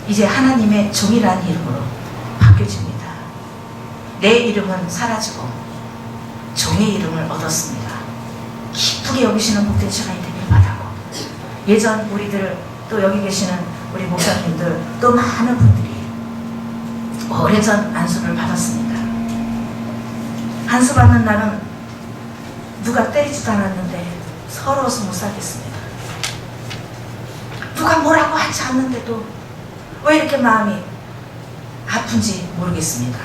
이제 하나님의 종이라는 이름으로 바뀌어집니다. 내 이름은 사라지고 종의 이름을 얻었습니다. 기쁘게 여기시는 복된 시간이 되길 바라고 예전 우리들 또 여기 계시는 우리 목사님들 또 많은 분들이 오래전 안수를 받았습니다. 안수 받는 날은 누가 때리지도 않았는데 서러워서 못 살겠습니다. 누가 뭐라고 하지 않는데도 왜 이렇게 마음이 아픈지 모르겠습니다.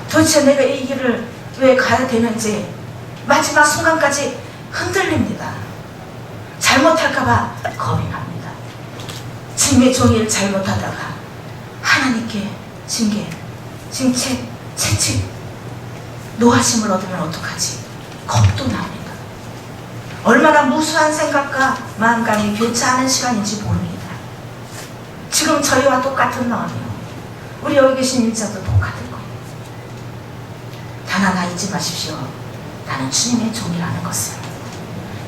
도대체 내가 이 길을 왜 가야 되는지 마지막 순간까지 흔들립니다. 잘못할까봐 겁이 납니다. 주님의 종일 잘못하다가 하나님께 징계, 징책, 채찍, 노하심을 얻으면 어떡하지? 겁도 납니다. 얼마나 무수한 생각과 마음감이 교차하는 시간인지 모릅니다. 지금 저희와 똑같은 마음이요. 우리 여기 계신 일자도 똑같을 거예요. 단 하나 잊지 마십시오. 나는 주님의 종이라는 것을.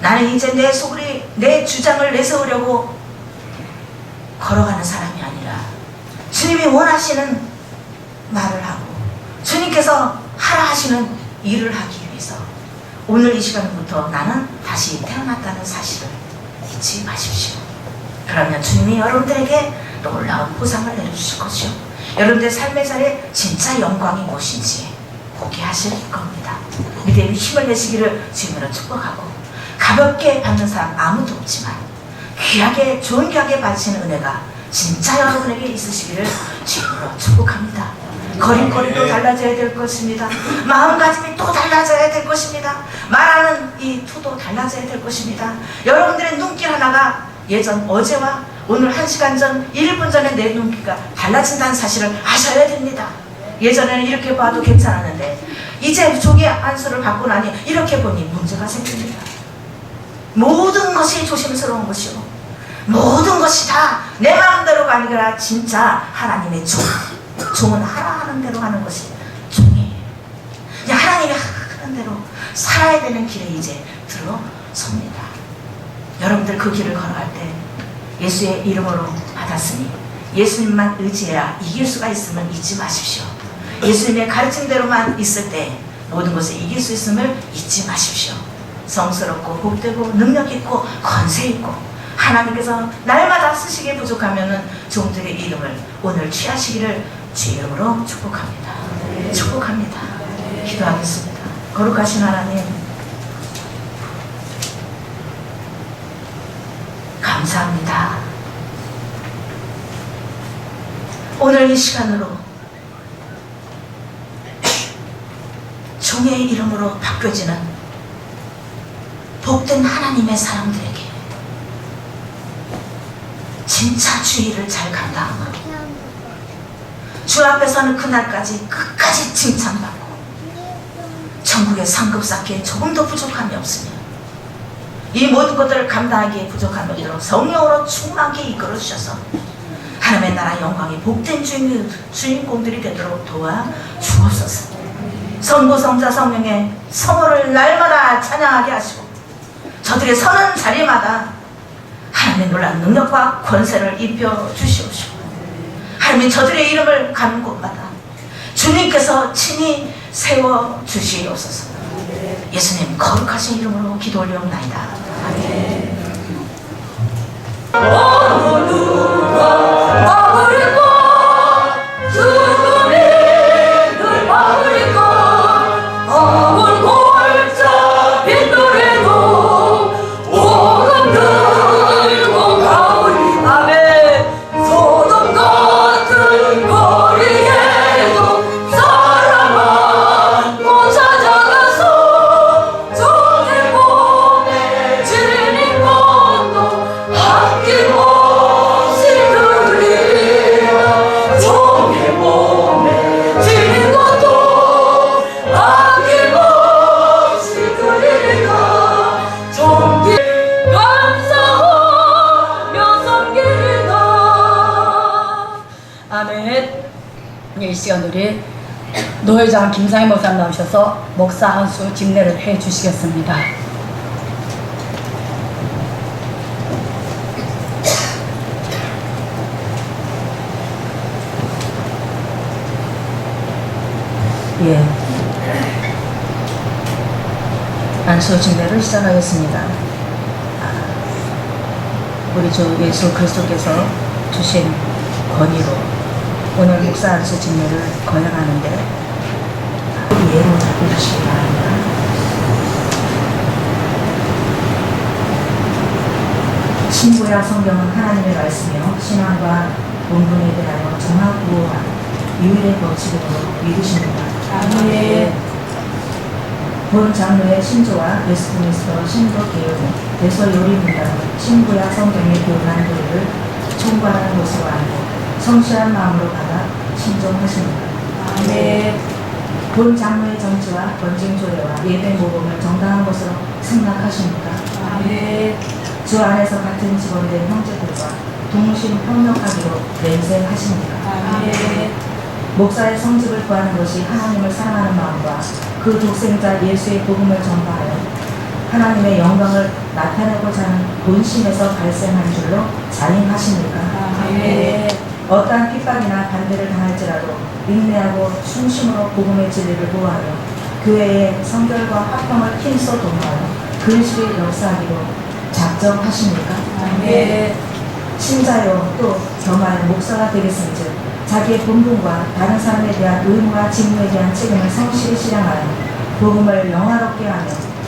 나는 이제 내 소리, 내 주장을 내세우려고 걸어가는 사람이 아니라 주님이 원하시는 말을 하고 주님께서 하라 하시는 일을 하기 위해서 오늘 이 시간부터 나는 다시 태어났다는 사실을 잊지 마십시오. 그러면 주님이 여러분들에게 놀라운 보상을 내려주실 것이요, 여러분들의 삶의 자리에 진짜 영광이 무엇인지 보게 하실 겁니다. 믿음의 힘을 내시기를 주님으로 축복하고, 가볍게 받는 사람 아무도 없지만 귀하게 존귀하게 받으시는 은혜가 진짜 여러분에게 있으시기를 주님으로 축복합니다. 걸음걸이도 달라져야 될 것입니다. 마음가짐이 또 달라져야 될 것입니다. 말하는 이 투도 달라져야 될 것입니다. 여러분들의 눈길 하나가 예전 어제와 오늘 1시간 전, 1분 전에 내 눈길과 달라진다는 사실을 아셔야 됩니다. 예전에는 이렇게 봐도 괜찮았는데 이제 종이 안수를 받고 나니 이렇게 보니 문제가 생깁니다. 모든 것이 조심스러운 것이요, 모든 것이 다 내 마음대로가 아니라 진짜 하나님의 종은 하라 하는 대로 하는 것이 종이에요. 이제 하나님이 하는 대로 살아야 되는 길에 이제 들어섭니다. 여러분들 그 길을 걸어갈 때 예수의 이름으로 받았으니 예수님만 의지해야 이길 수가 있음을 잊지 마십시오. 예수님의 가르침대로만 있을 때 모든 것을 이길 수 있음을 잊지 마십시오. 성스럽고 복되고 능력있고 권세있고 하나님께서 날마다 쓰시기에 부족하면 종들의 이름을 오늘 취하시기를 주 이름으로 축복합니다. 축복합니다. 기도하겠습니다. 거룩하신 하나님, 감사합니다. 오늘 이 시간으로 종의 이름으로 바뀌어지는 복된 하나님의 사람들에게 진짜 주의를 잘 감당하고 주 앞에 서는 그날까지 끝까지 칭찬받고 천국의 상급 쌓기에 조금도 부족함이 없으며 이 모든 것들을 감당하기에 부족함이 없도록 성령으로 충만하게 이끌어 주셔서 하나님의 나라 영광의 복된 주인공들이 되도록 도와 주옵소서. 성부 성자 성령의 성호를 날마다 찬양하게 하시고 저들의 서는 자리마다 하나님의 놀라운 능력과 권세를 입혀 주시옵시고 하나님 저들의 이름을 가는 곳마다 주님께서 친히 세워 주시옵소서. 예수님 거룩하신 이름으로 기도 올려옵나이다. 아멘. 이 시간 우리 노회장 김상희 목사님 나오셔서 목사 안수 집례를 해 주시겠습니다. 예, 안수 집례를 시작하겠습니다. 우리 주 예수 그리스도께서 주신 권위로 오늘 목사 안수 진례를 거행하는데 예로 잡혀주시기 바랍니다. 신구약 성경은 하나님의 말씀이요 신앙과 본분에 대하여 정확무한 유일의 법칙으로 믿으십니다. 아멘. 본 장로의 신조와 웨스트민스터 신도 개혁은 대서 요리문답은 신구약 성경의 교훈한 도리를 총괄하는 것으로 알고 성실한 마음으로 받아 신종하십니다. 아멘. 본 장로의 정치와 번징 조례와 예배 모범을 정당한 것으로 승낙하십니까? 아멘. 주 안에서 같은 직원이 된 형제들과 동심 협력하기로 맹세하십니다. 아멘. 목사의 성직을 구하는 것이 하나님을 사랑하는 마음과 그 독생자 예수의 복음을 전파하여 하나님의 영광을 나타내고자 하는 본심에서 발생한 줄로 자인하십니까? 아멘. 어떠한 핍박이나 반대를 당할지라도 인내하고 충심으로 복음의 진리를 보호하며 교회의 성결과 화평을 힘써 도모하여 근실을 역사하기로 작정하십니까? 아멘. 신자요 또 겸하여 목사가 되겠은즉 자기의 본분과 다른 사람에 대한 의무와 직무에 대한 책임을 성실히 실행하여 복음을 영화롭게 하며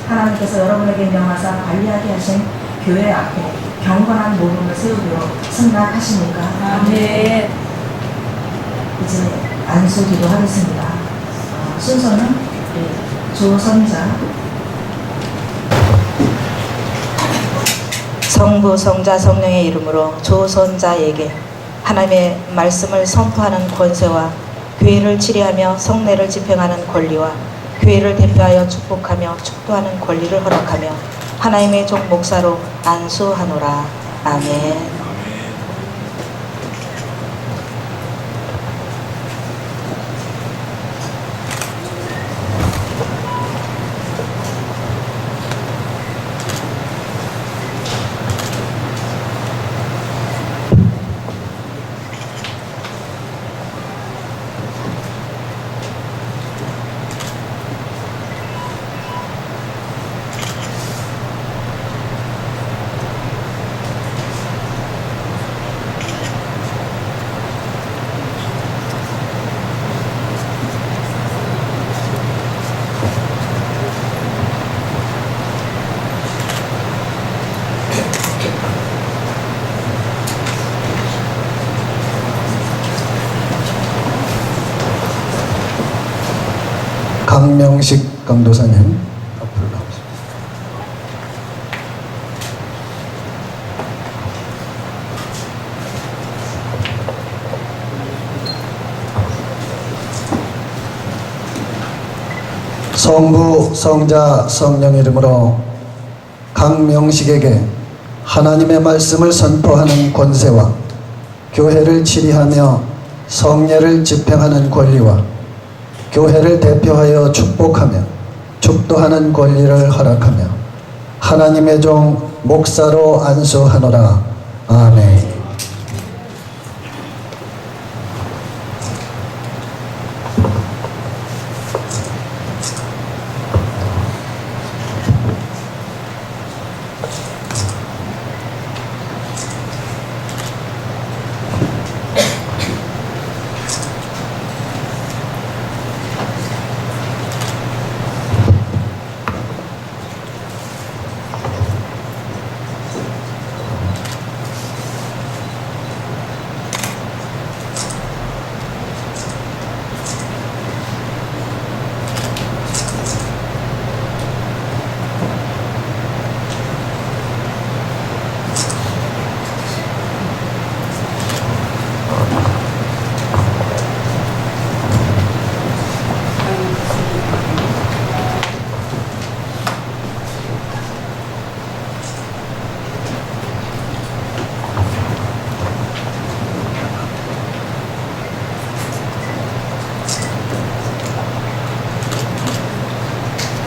하나님께서 여러분에게 명하사 관리하게 하신 교회 앞에 경건한 모범을 세우기로 승낙하십니까? 아멘. 이제 안수 기도하겠습니다. 순서는 조선자 성부, 성자, 성령의 이름으로 조선자에게 하나님의 말씀을 선포하는 권세와 교회를 치리하며 성례를 집행하는 권리와 교회를 대표하여 축복하며 축도하는 권리를 허락하며 하나님의 종 목사로 안수하노라. 아멘. 강명식 강도사님 앞으로 나오십시오. 성부, 성자, 성령 이름으로 강명식에게 하나님의 말씀을 선포하는 권세와 교회를 치리하며 성례를 집행하는 권리와 교회를 대표하여 축복하며 축도하는 권리를 허락하며 하나님의 종 목사로 안수하노라. 아멘.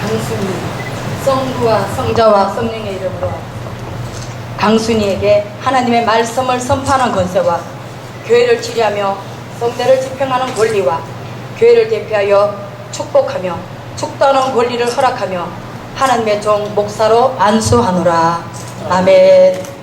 강순이 성부와 성자와 성령의 이름으로 강순이에게 하나님의 말씀을 선포하는 권세와 교회를 치리하며 성례를 집행하는 권리와 교회를 대표하여 축복하며 축도하는 권리를 허락하며 하나님의 종 목사로 안수하노라. 아멘.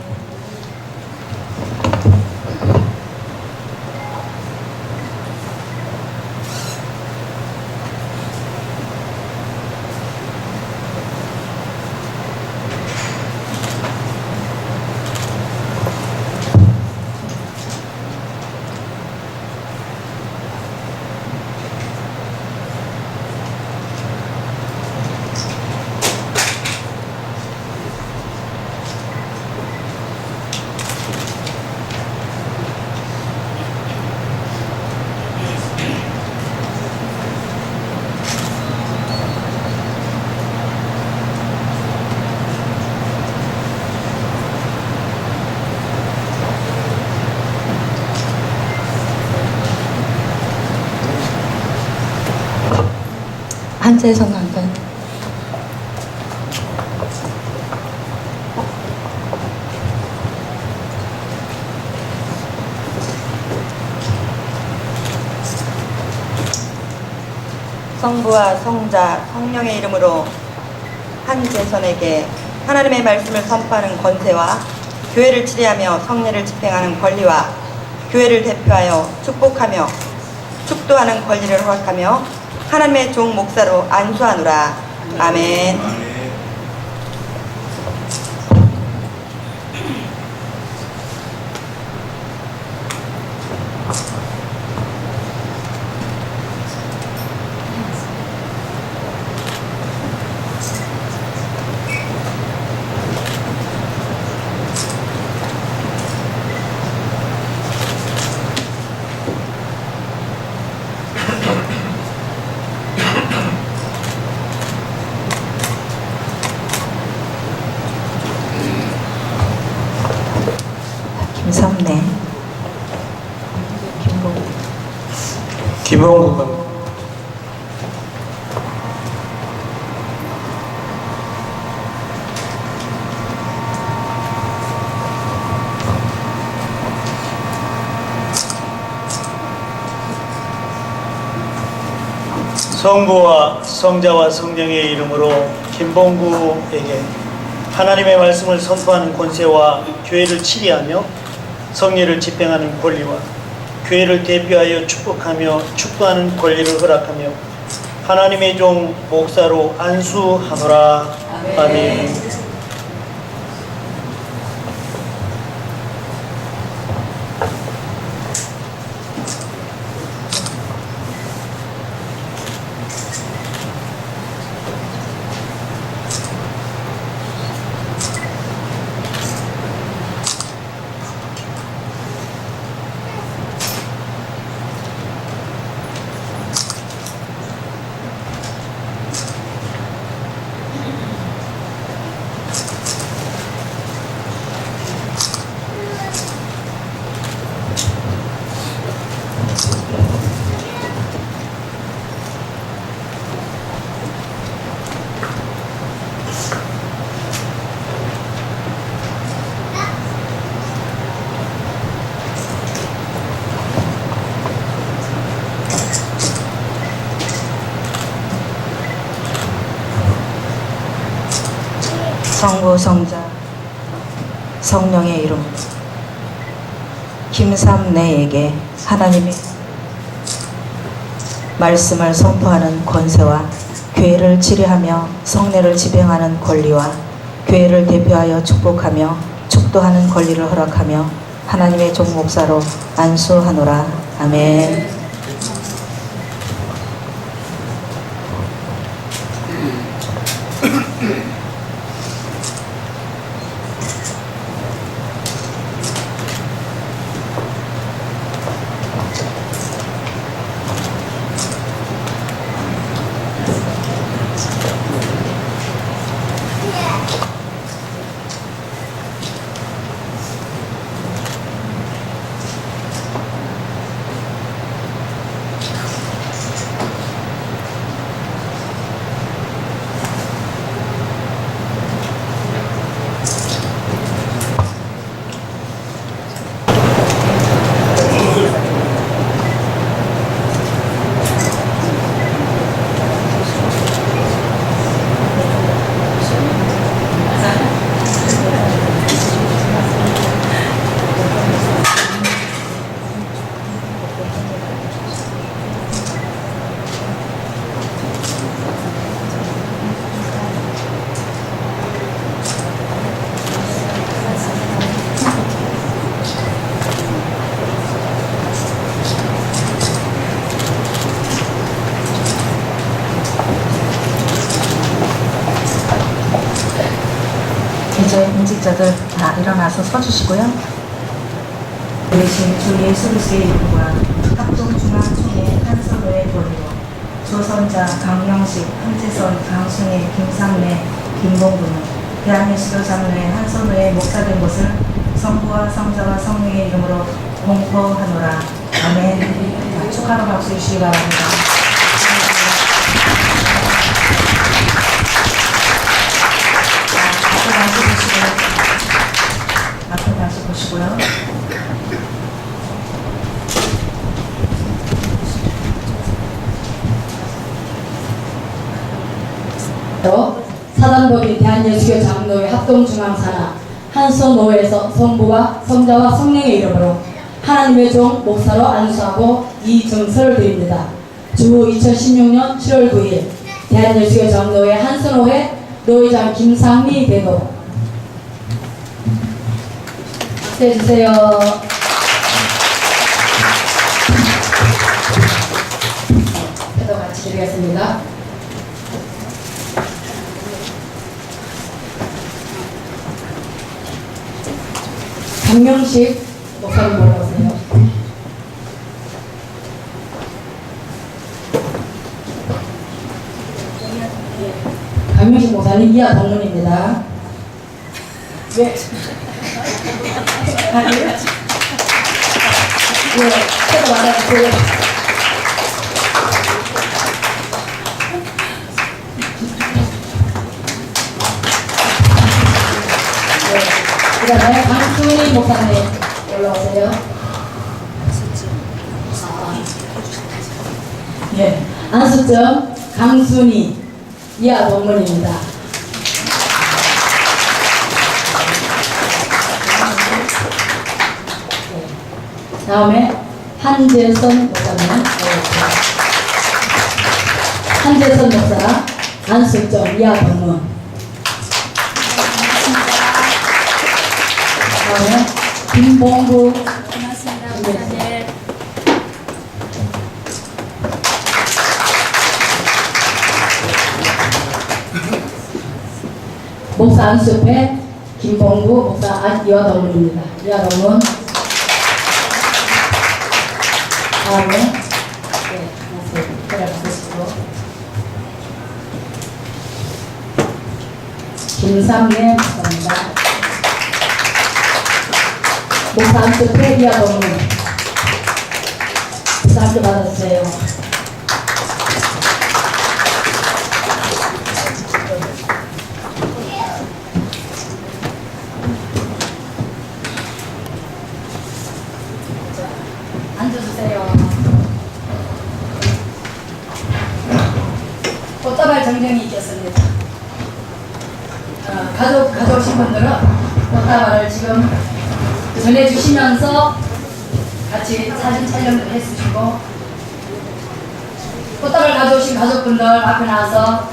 한재선 한변. 성부와 성자, 성령의 이름으로 한재선에게 하나님의 말씀을 선포하는 권세와 교회를 치리하며 성례를 집행하는 권리와 교회를 대표하여 축복하며 축도하는 권리를 허락하며 하나님의 종 목사로 안수하노라. 아멘. 아멘. 김삼래, 김홍국 감 성부와 성자와 성령의 이름으로 김봉구에게 하나님의 말씀을 선포하는 권세와 교회를 치리하며 성례를 집행하는 권리와 교회를 대표하여 축복하며 축도하는 권리를 허락하며 하나님의 종 목사로 안수하노라. 아멘. 성부, 성자, 성령의 이름 김삼래에게 하나님의 말씀을 선포하는 권세와 교회를 치리하며 성례를 집행하는 권리와 교회를 대표하여 축복하며 축도하는 권리를 허락하며 하나님의 종 목사로 안수하노라. 아멘. 이제 공직자들 다 일어나서 서주시고요. 대신 주 예수 그리스도의 이름과 합동중앙총회 한선호의 권리로 조선자 강영식, 한재선, 강순혜, 김상래, 김봉구는 대한예수교 장로회 한선호의 목사된 것을 성부와 성자와 성령의 이름으로 공포하노라. 아멘. 축하로 박수 주시기 바랍니다. 울산법인 대한예수교 장로회 합동중앙산하 한서노회에서 성부와 성자와 성령의 이름으로 하나님의 종 목사로 안수하고 이 증서를 드립니다. 주 2016년 7월 9일 대한예수교 장로회 한서노회 노회장 김상미 대도. 박수 해주세요. 대도 같이 드리겠습니다. 강명식 목사님 올라오세요. 강명식 목사님 이하 동문입니다. 왜? 아니요? 예, 태도 받아주세요. 그 다음에 강순희 목사님 올라오세요. 네, 안수점 강순희 이하 동문입니다. 다음에 한재선 목사님 올라오세요. 한재선 목사 안수점 이하 동문. 다음에 김봉구 고맙습니다. 목사 안수패 김봉구 목사 이화동문입니다. 이화동문. 다음에 네, 안녕하세요. 들어가시고 김상래 목사입니다. 목사 안수패 이화동문. 부탁 좀 받아주세요. 앉아주세요. 꽃다발 정정이 있겠습니다. 가져오신 분들은 꽃다발을 지금 전해주시면서 같이 사진 촬영도 해주시고, 꽃다발 가져오신 가족분들 앞에 나와서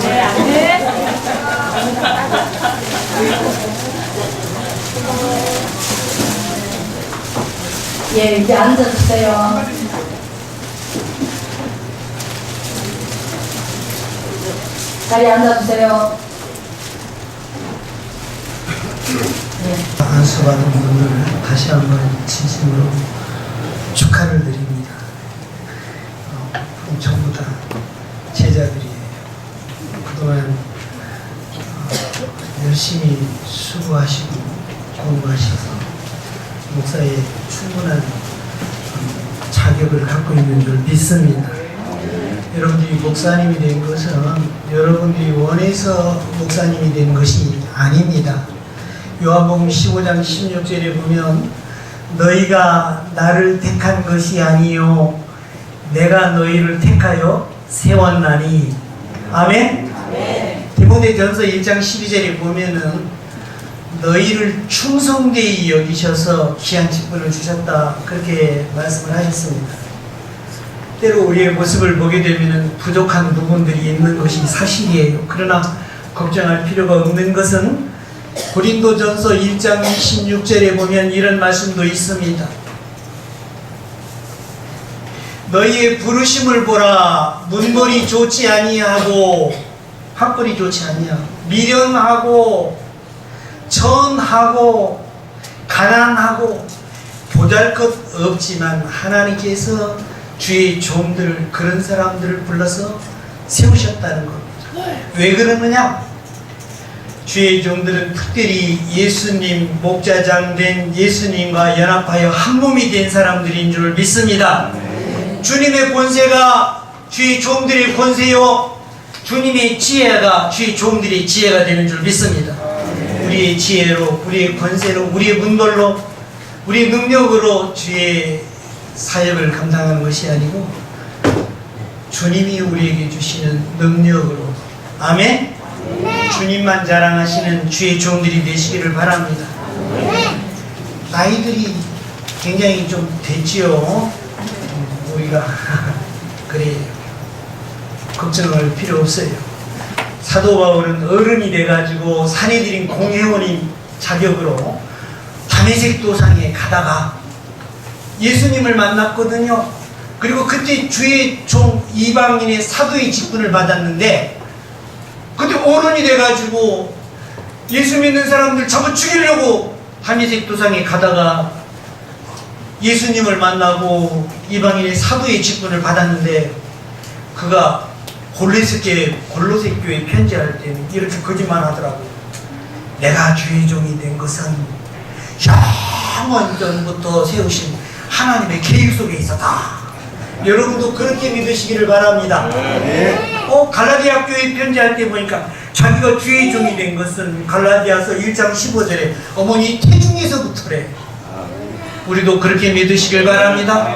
네, 안 돼. 예, 이제 앉아주세요. 자리에 앉아주세요. 네. 안수받은 분들 다시 한번 진심으로 축하를 드립니다. 전부 다 제자들이에요. 그동안 열심히 수고하시고 공부하셔서 목사의 충분한 자격을 갖고 있는 줄 믿습니다. 여러분들이 목사님이 된 것은 여러분들이 원해서 목사님이 된 것이 아닙니다. 요한복음 15장 16절에 보면 너희가 나를 택한 것이 아니요 내가 너희를 택하여 세웠나니. 아멘? 디모데전서 1장 12절에 보면은 너희를 충성되이 여기셔서 귀한 직분을 주셨다 그렇게 말씀을 하셨습니다. 때로 우리의 모습을 보게 되면 부족한 부분들이 있는 것이 사실이에요. 그러나 걱정할 필요가 없는 것은 고린도전서 1장 16절에 보면 이런 말씀도 있습니다. 너희의 부르심을 보라. 문벌이 좋지 아니하고 학벌이 좋지 아니하고 미련하고 천하고 가난하고 보잘것없지만 하나님께서 주의 종들을 그런 사람들을 불러서 세우셨다는 겁니다. 왜 그러느냐? 주의 종들은 특별히 예수님 목자장 된 예수님과 연합하여 한 몸이 된 사람들인 줄 믿습니다. 주님의 권세가 주의 종들의 권세요 주님의 지혜가 주의 종들의 지혜가 되는 줄 믿습니다. 우리의 지혜로, 우리의 권세로, 우리의 문돌로, 우리의 능력으로 주의 사역을 감당하는 것이 아니고 주님이 우리에게 주시는 능력으로, 아멘? 주님만 자랑하시는 주의 종들이 되시기를 바랍니다. 나이들이 굉장히 좀 됐지요. 우리가 그래 걱정할 필요 없어요. 사도 바울은 어른이 돼가지고 산헤드린 공회원인 자격으로 다메섹 도상에 가다가 예수님을 만났거든요. 그리고 그때 주의 종 이방인의 사도의 직분을 받았는데, 그때 어른이 돼가지고 예수 믿는 사람들 잡아 죽이려고 다메섹 도상에 가다가 예수님을 만나고 이방인의 사도의 직분을 받았는데, 그가 골로새 교회 편지할 때는 이렇게 거짓말 하더라고요. 내가 주의 종이 된 것은 영원 전부터 세우신 하나님의 계획 속에 있었다. 여러분도 그렇게 믿으시기를 바랍니다. 갈라디아 교회 편지할 때 보니까 자기가 주의 종이 된 것은 갈라디아서 1장 15절에 어머니 태중에서부터래. 우리도 그렇게 믿으시길 바랍니다.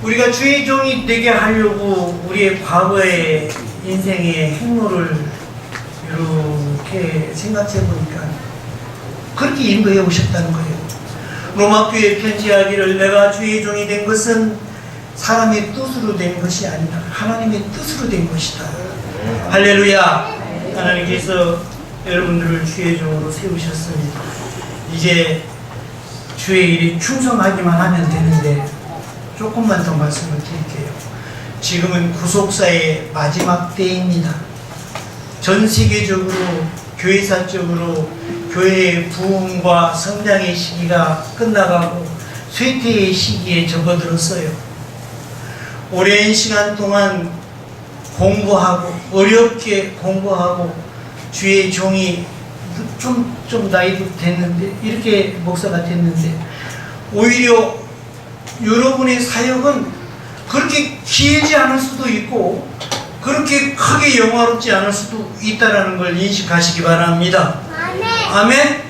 우리가 주의 종이 되게 하려고 우리의 과거의 인생의 행로를 이렇게 생각해 보니까 그렇게 인도해 오셨다는 거예요. 로마교회 편지하기를 내가 주의 종이 된 것은 사람의 뜻으로 된 것이 아니라 하나님의 뜻으로 된 것이다. 할렐루야. 하나님께서 여러분들을 주의 종으로 세우셨습니다. 이제 주의 일에 충성하기만 하면 되는데 조금만 더 말씀을 드릴게요. 지금은 구속사의 마지막 때입니다. 전 세계적으로 교회사적으로 교회의 부흥과 성장의 시기가 끝나가고 쇠퇴의 시기에 접어들었어요. 오랜 시간 동안 공부하고 어렵게 공부하고 주의 종이 좀 나이도 됐는데 이렇게 목사가 됐는데 오히려 여러분의 사역은 그렇게 길지 않을 수도 있고 그렇게 크게 영화롭지 않을 수도 있다는 걸 인식하시기 바랍니다. 아멘.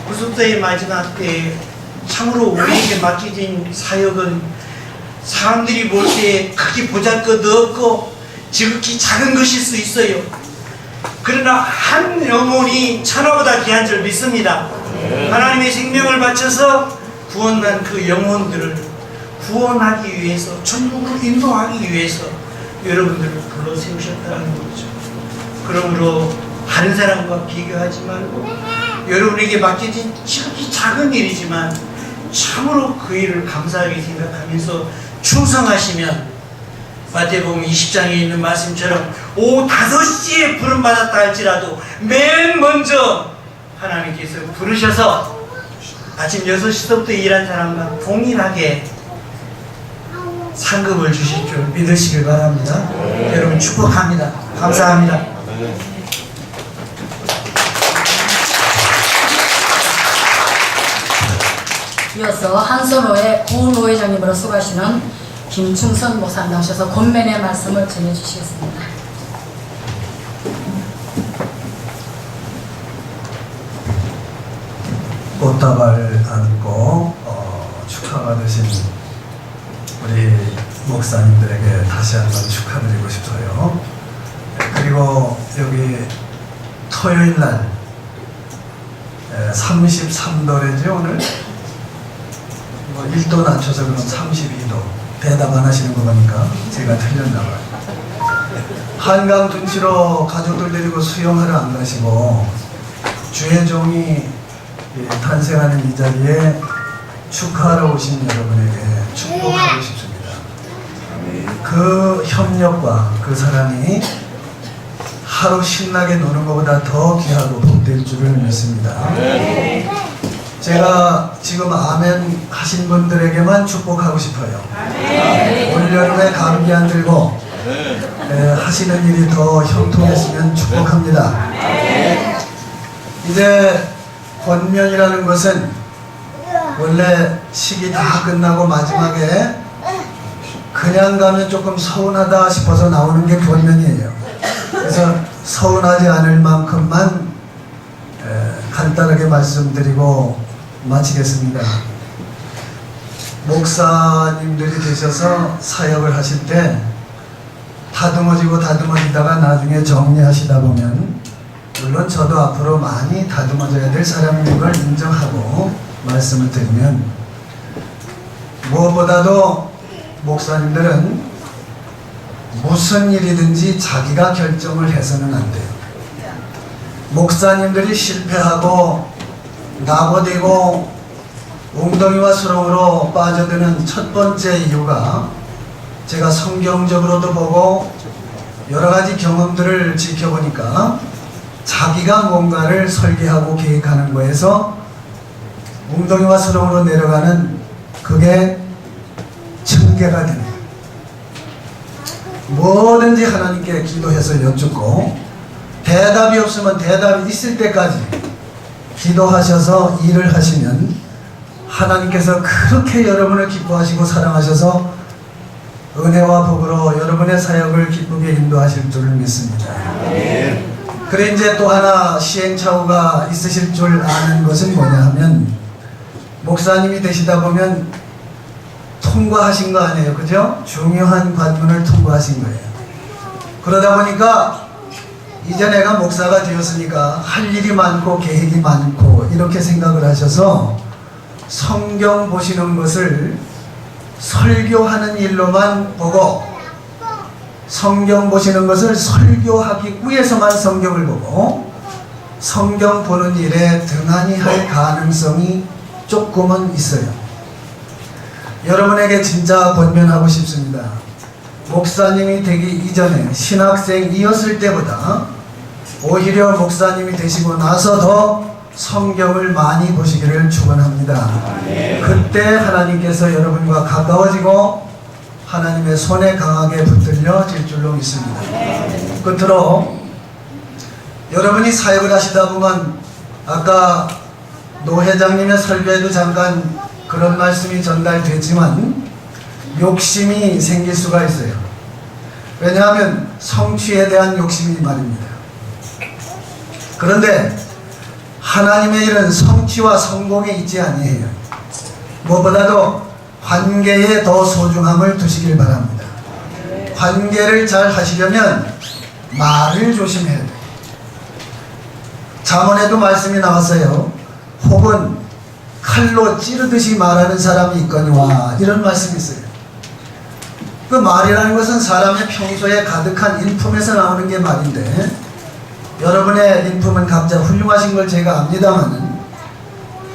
구속사의 마지막 때 참으로 우리에게 맡겨진 사역은 사람들이 볼 때 크게 보잘것없고 지극히 작은 것일 수 있어요. 그러나 한 영혼이 천하보다 귀한 줄 믿습니다. 하나님의 생명을 바쳐서 구원한 그 영혼들을 구원하기 위해서, 천국으로 인도하기 위해서 여러분들을 불러 세우셨다는 거죠. 그러므로 다른 사람과 비교하지 말고 여러분에게 맡겨진 지극히 작은 일이지만 참으로 그 일을 감사하게 생각하면서 충성하시면 마태복음 20장에 있는 말씀처럼 오후 5시에 부름받았다 할지라도 맨 먼저 하나님께서 부르셔서 아침 6시부터 일한 사람과 동일하게 상급을 주실 줄 믿으시길 바랍니다. 여러분 축복합니다. 감사합니다. 이어서 한선호의 고노회장님으로 수고하시는 김충선 목사님 나오셔서 권면의 말씀을 전해주시겠습니다. 꽃다발 안고 축하받으신 우리 목사님들에게 다시 한번 축하드리고 싶어요. 그리고 여기 토요일 날 33도래지 오늘 1도 낮춰서 그럼 32도 대답 안 하시는 거 보니까 제가 틀렸나 봐요. 한강 둔치로 가족들 데리고 수영하러 안 가시고 주의 종이 탄생하는 이 자리에 축하하러 오신 여러분에게 축복하고 싶습니다. 그 협력과 그 사랑이 하루 신나게 노는 것보다 더 귀하고 복될 줄을 믿습니다. 제가 지금 아멘 하신 분들에게만 축복하고 싶어요. 올여름에 감기 안 들고 하시는 일이 더 형통했으면 축복합니다. 이제 권면이라는 것은 원래 시기 다 끝나고 마지막에 그냥 가면 조금 서운하다 싶어서 나오는 게 권면이에요. 그래서 서운하지 않을 만큼만 간단하게 말씀드리고 마치겠습니다. 목사님들이 되셔서 사역을 하실 때 다듬어지다가 나중에 정리하시다 보면, 물론 저도 앞으로 많이 다듬어져야 될 사람인 걸 인정하고 말씀을 드리면, 무엇보다도 목사님들은 무슨 일이든지 자기가 결정을 해서는 안 돼요. 목사님들이 실패하고 나고되고 웅덩이와 수렁으로 빠져드는 첫 번째 이유가, 제가 성경적으로도 보고 여러 가지 경험들을 지켜보니까, 자기가 뭔가를 설계하고 계획하는 거에서 웅덩이와 수렁으로 내려가는 그게 층계가 됩니다. 뭐든지 하나님께 기도해서 여쭙고, 대답이 없으면 대답이 있을 때까지 기도하셔서 일을 하시면 하나님께서 그렇게 여러분을 기뻐하시고 사랑하셔서 은혜와 복으로 여러분의 사역을 기쁘게 인도하실 줄을 믿습니다. 그래 이제 또 하나 시행착오가 있으실 줄 아는 것은 뭐냐 하면, 목사님이 되시다 보면 통과하신 거 아니에요, 그죠? 중요한 관문을 통과하신 거예요. 그러다 보니까 이제 내가 목사가 되었으니까 할 일이 많고 계획이 많고 이렇게 생각을 하셔서 성경 보시는 것을 설교하는 일로만 보고, 성경 보시는 것을 설교하기 위해서만 성경을 보고, 성경 보는 일에 등한히 할 가능성이 조금은 있어요. 여러분에게 진짜 권면하고 싶습니다. 목사님이 되기 이전에 신학생이었을 때보다 오히려 목사님이 되시고 나서 더 성경을 많이 보시기를 축원합니다. 그때 하나님께서 여러분과 가까워지고 하나님의 손에 강하게 붙들려질 줄로 믿습니다. 끝으로 여러분이 사역을 하시다 보면, 아까 노 회장님의 설교에도 잠깐 그런 말씀이 전달됐지만, 욕심이 생길 수가 있어요. 왜냐하면 성취에 대한 욕심이 말입니다. 그런데 하나님의 일은 성취와 성공에 있지 아니해요. 무엇보다도 관계에 더 소중함을 두시길 바랍니다. 관계를 잘 하시려면 말을 조심해야 돼요. 잠언에도 말씀이 나왔어요. 혹은 칼로 찌르듯이 말하는 사람이 있거니와, 이런 말씀이 있어요. 그 말이라는 것은 사람의 평소에 가득한 인품에서 나오는 게 말인데, 여러분의 인품은 각자 훌륭하신 걸 제가 압니다만,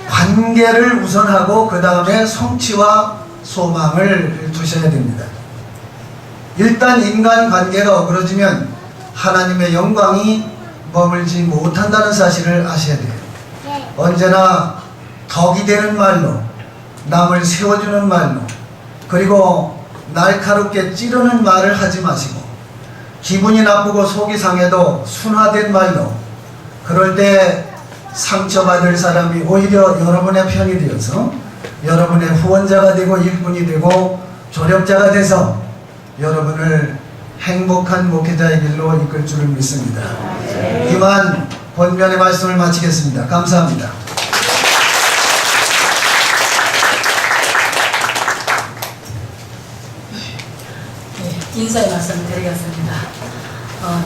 관계를 우선하고 그 다음에 성취와 소망을 두셔야 됩니다. 일단 인간관계가 어그러지면 하나님의 영광이 머물지 못한다는 사실을 아셔야 돼요. 언제나 덕이 되는 말로, 남을 세워주는 말로, 그리고 날카롭게 찌르는 말을 하지 마시고, 기분이 나쁘고 속이 상해도 순화된 말로, 그럴 때 상처받을 사람이 오히려 여러분의 편이 되어서 여러분의 후원자가 되고 일꾼이 되고 조력자가 돼서 여러분을 행복한 목회자의 길로 이끌 줄을 믿습니다. 이만 권면의 말씀을 마치겠습니다. 감사합니다. 인사의 말씀을 드리겠습니다.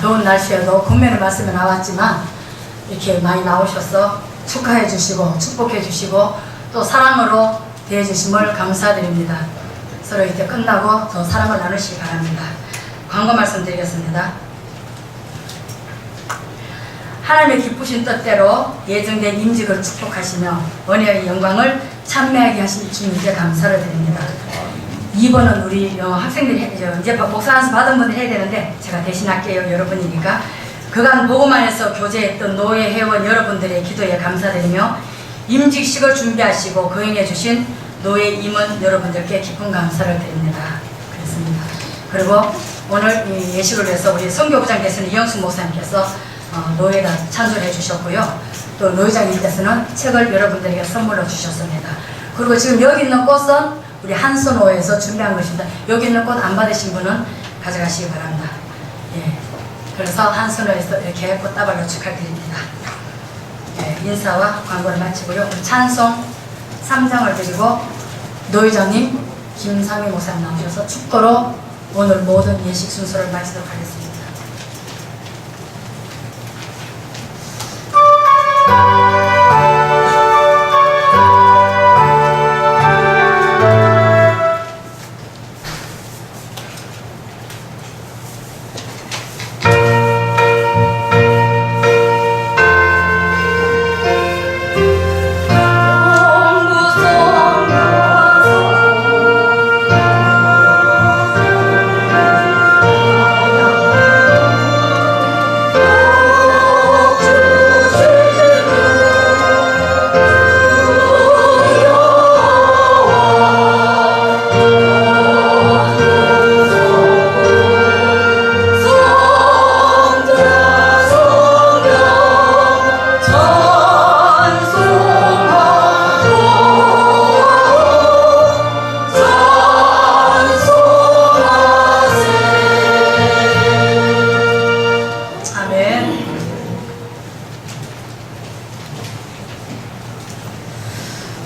더운 날씨에도 권면의 말씀이 나왔지만 이렇게 많이 나오셔서 축하해 주시고 축복해 주시고 또 사랑으로 대해 주심을 감사드립니다. 서로 이제 끝나고 더 사랑을 나누시기 바랍니다. 광고 말씀 드리겠습니다. 하나님의 기쁘신 뜻대로 예정된 임직을 축복하시며 은혜의 영광을 찬미하게 하신 주님께 감사를 드립니다. 2번은 우리 학생들이 이제 목사한테 받은 분들 해야 되는데 제가 대신할게요. 여러분이니까. 그간 보고만에서 교제했던 노예 회원 여러분들의 기도에 감사드리며 임직식을 준비하시고 거행해 주신 노예 임원 여러분들께 깊은 감사를 드립니다. 그렇습니다. 그리고 오늘 이 예식을 위해서 우리 선교부장 되시는 이영숙 목사님께서 노예다 찬송해 주셨고요. 또 노회장님께서는 책을 여러분들에게 선물로 주셨습니다. 그리고 지금 여기 있는 꽃은 우리 한선호에서 준비한 것입니다. 여기 있는 꽃 안 받으신 분은 가져가시기 바랍니다. 예. 그래서 한선호에서 이렇게 꽃다발로 축하드립니다. 예, 인사와 광고를 마치고요. 우리 찬송 3장을 드리고 노 회장님, 김상희 목사님 나오셔서 축도로 오늘 모든 예식 순서를 마치도록 하겠습니다.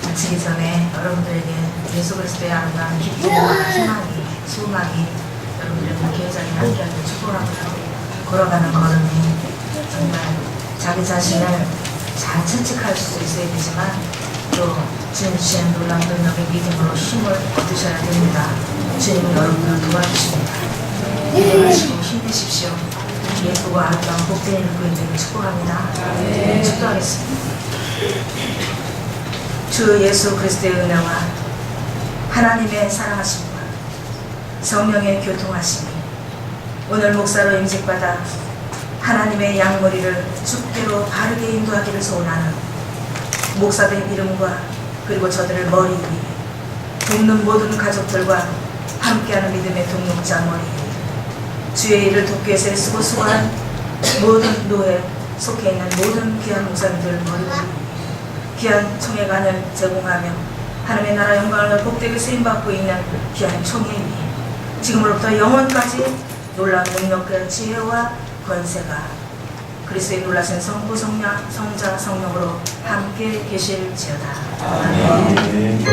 마치기 전에 여러분들에게 예수 그리스도의 아름다운 기쁨과 희망이, 소망이 여러분들의 교회자리 함께하는 축복합니다. 걸어가는 걸음이 정말 자기 자신을 잘 채찍할 수 있어야 되지만 또 주님 주시는 놀라운 능력의 믿음으로 힘을 얻으셔야 됩니다. 주님은 여러분을 도와주십니다. 힘내시고 힘내십시오. 예쁘고 아름다운 복된 일꾼이 되길 축복합니다. 축도하겠습니다. 주 예수 그리스도의 은혜와 하나님의 사랑하심과 성령의 교통하심이 오늘 목사로 임직받아 하나님의 양머리를 주께로 바르게 인도하기를 소원하는 목사된 이름과 그리고 저들을 머리 위에 돕는 모든 가족들과 함께하는 믿음의 동역자 머리 위에 주의 일을 돕기 위해서 애쓰고 수고한 모든 노예 속해 있는 모든 귀한 목사님들 머리 위에 귀한 총회관을 제공하며 하나님의 나라 영광을 복되게 쓰임받고 있는 귀한 총회 위에 지금으로부터 영원까지 놀라운 능력과 지혜와 권세가 그리스도의 놀라신 성부 성자 성령으로 함께 계실지어다. 아멘.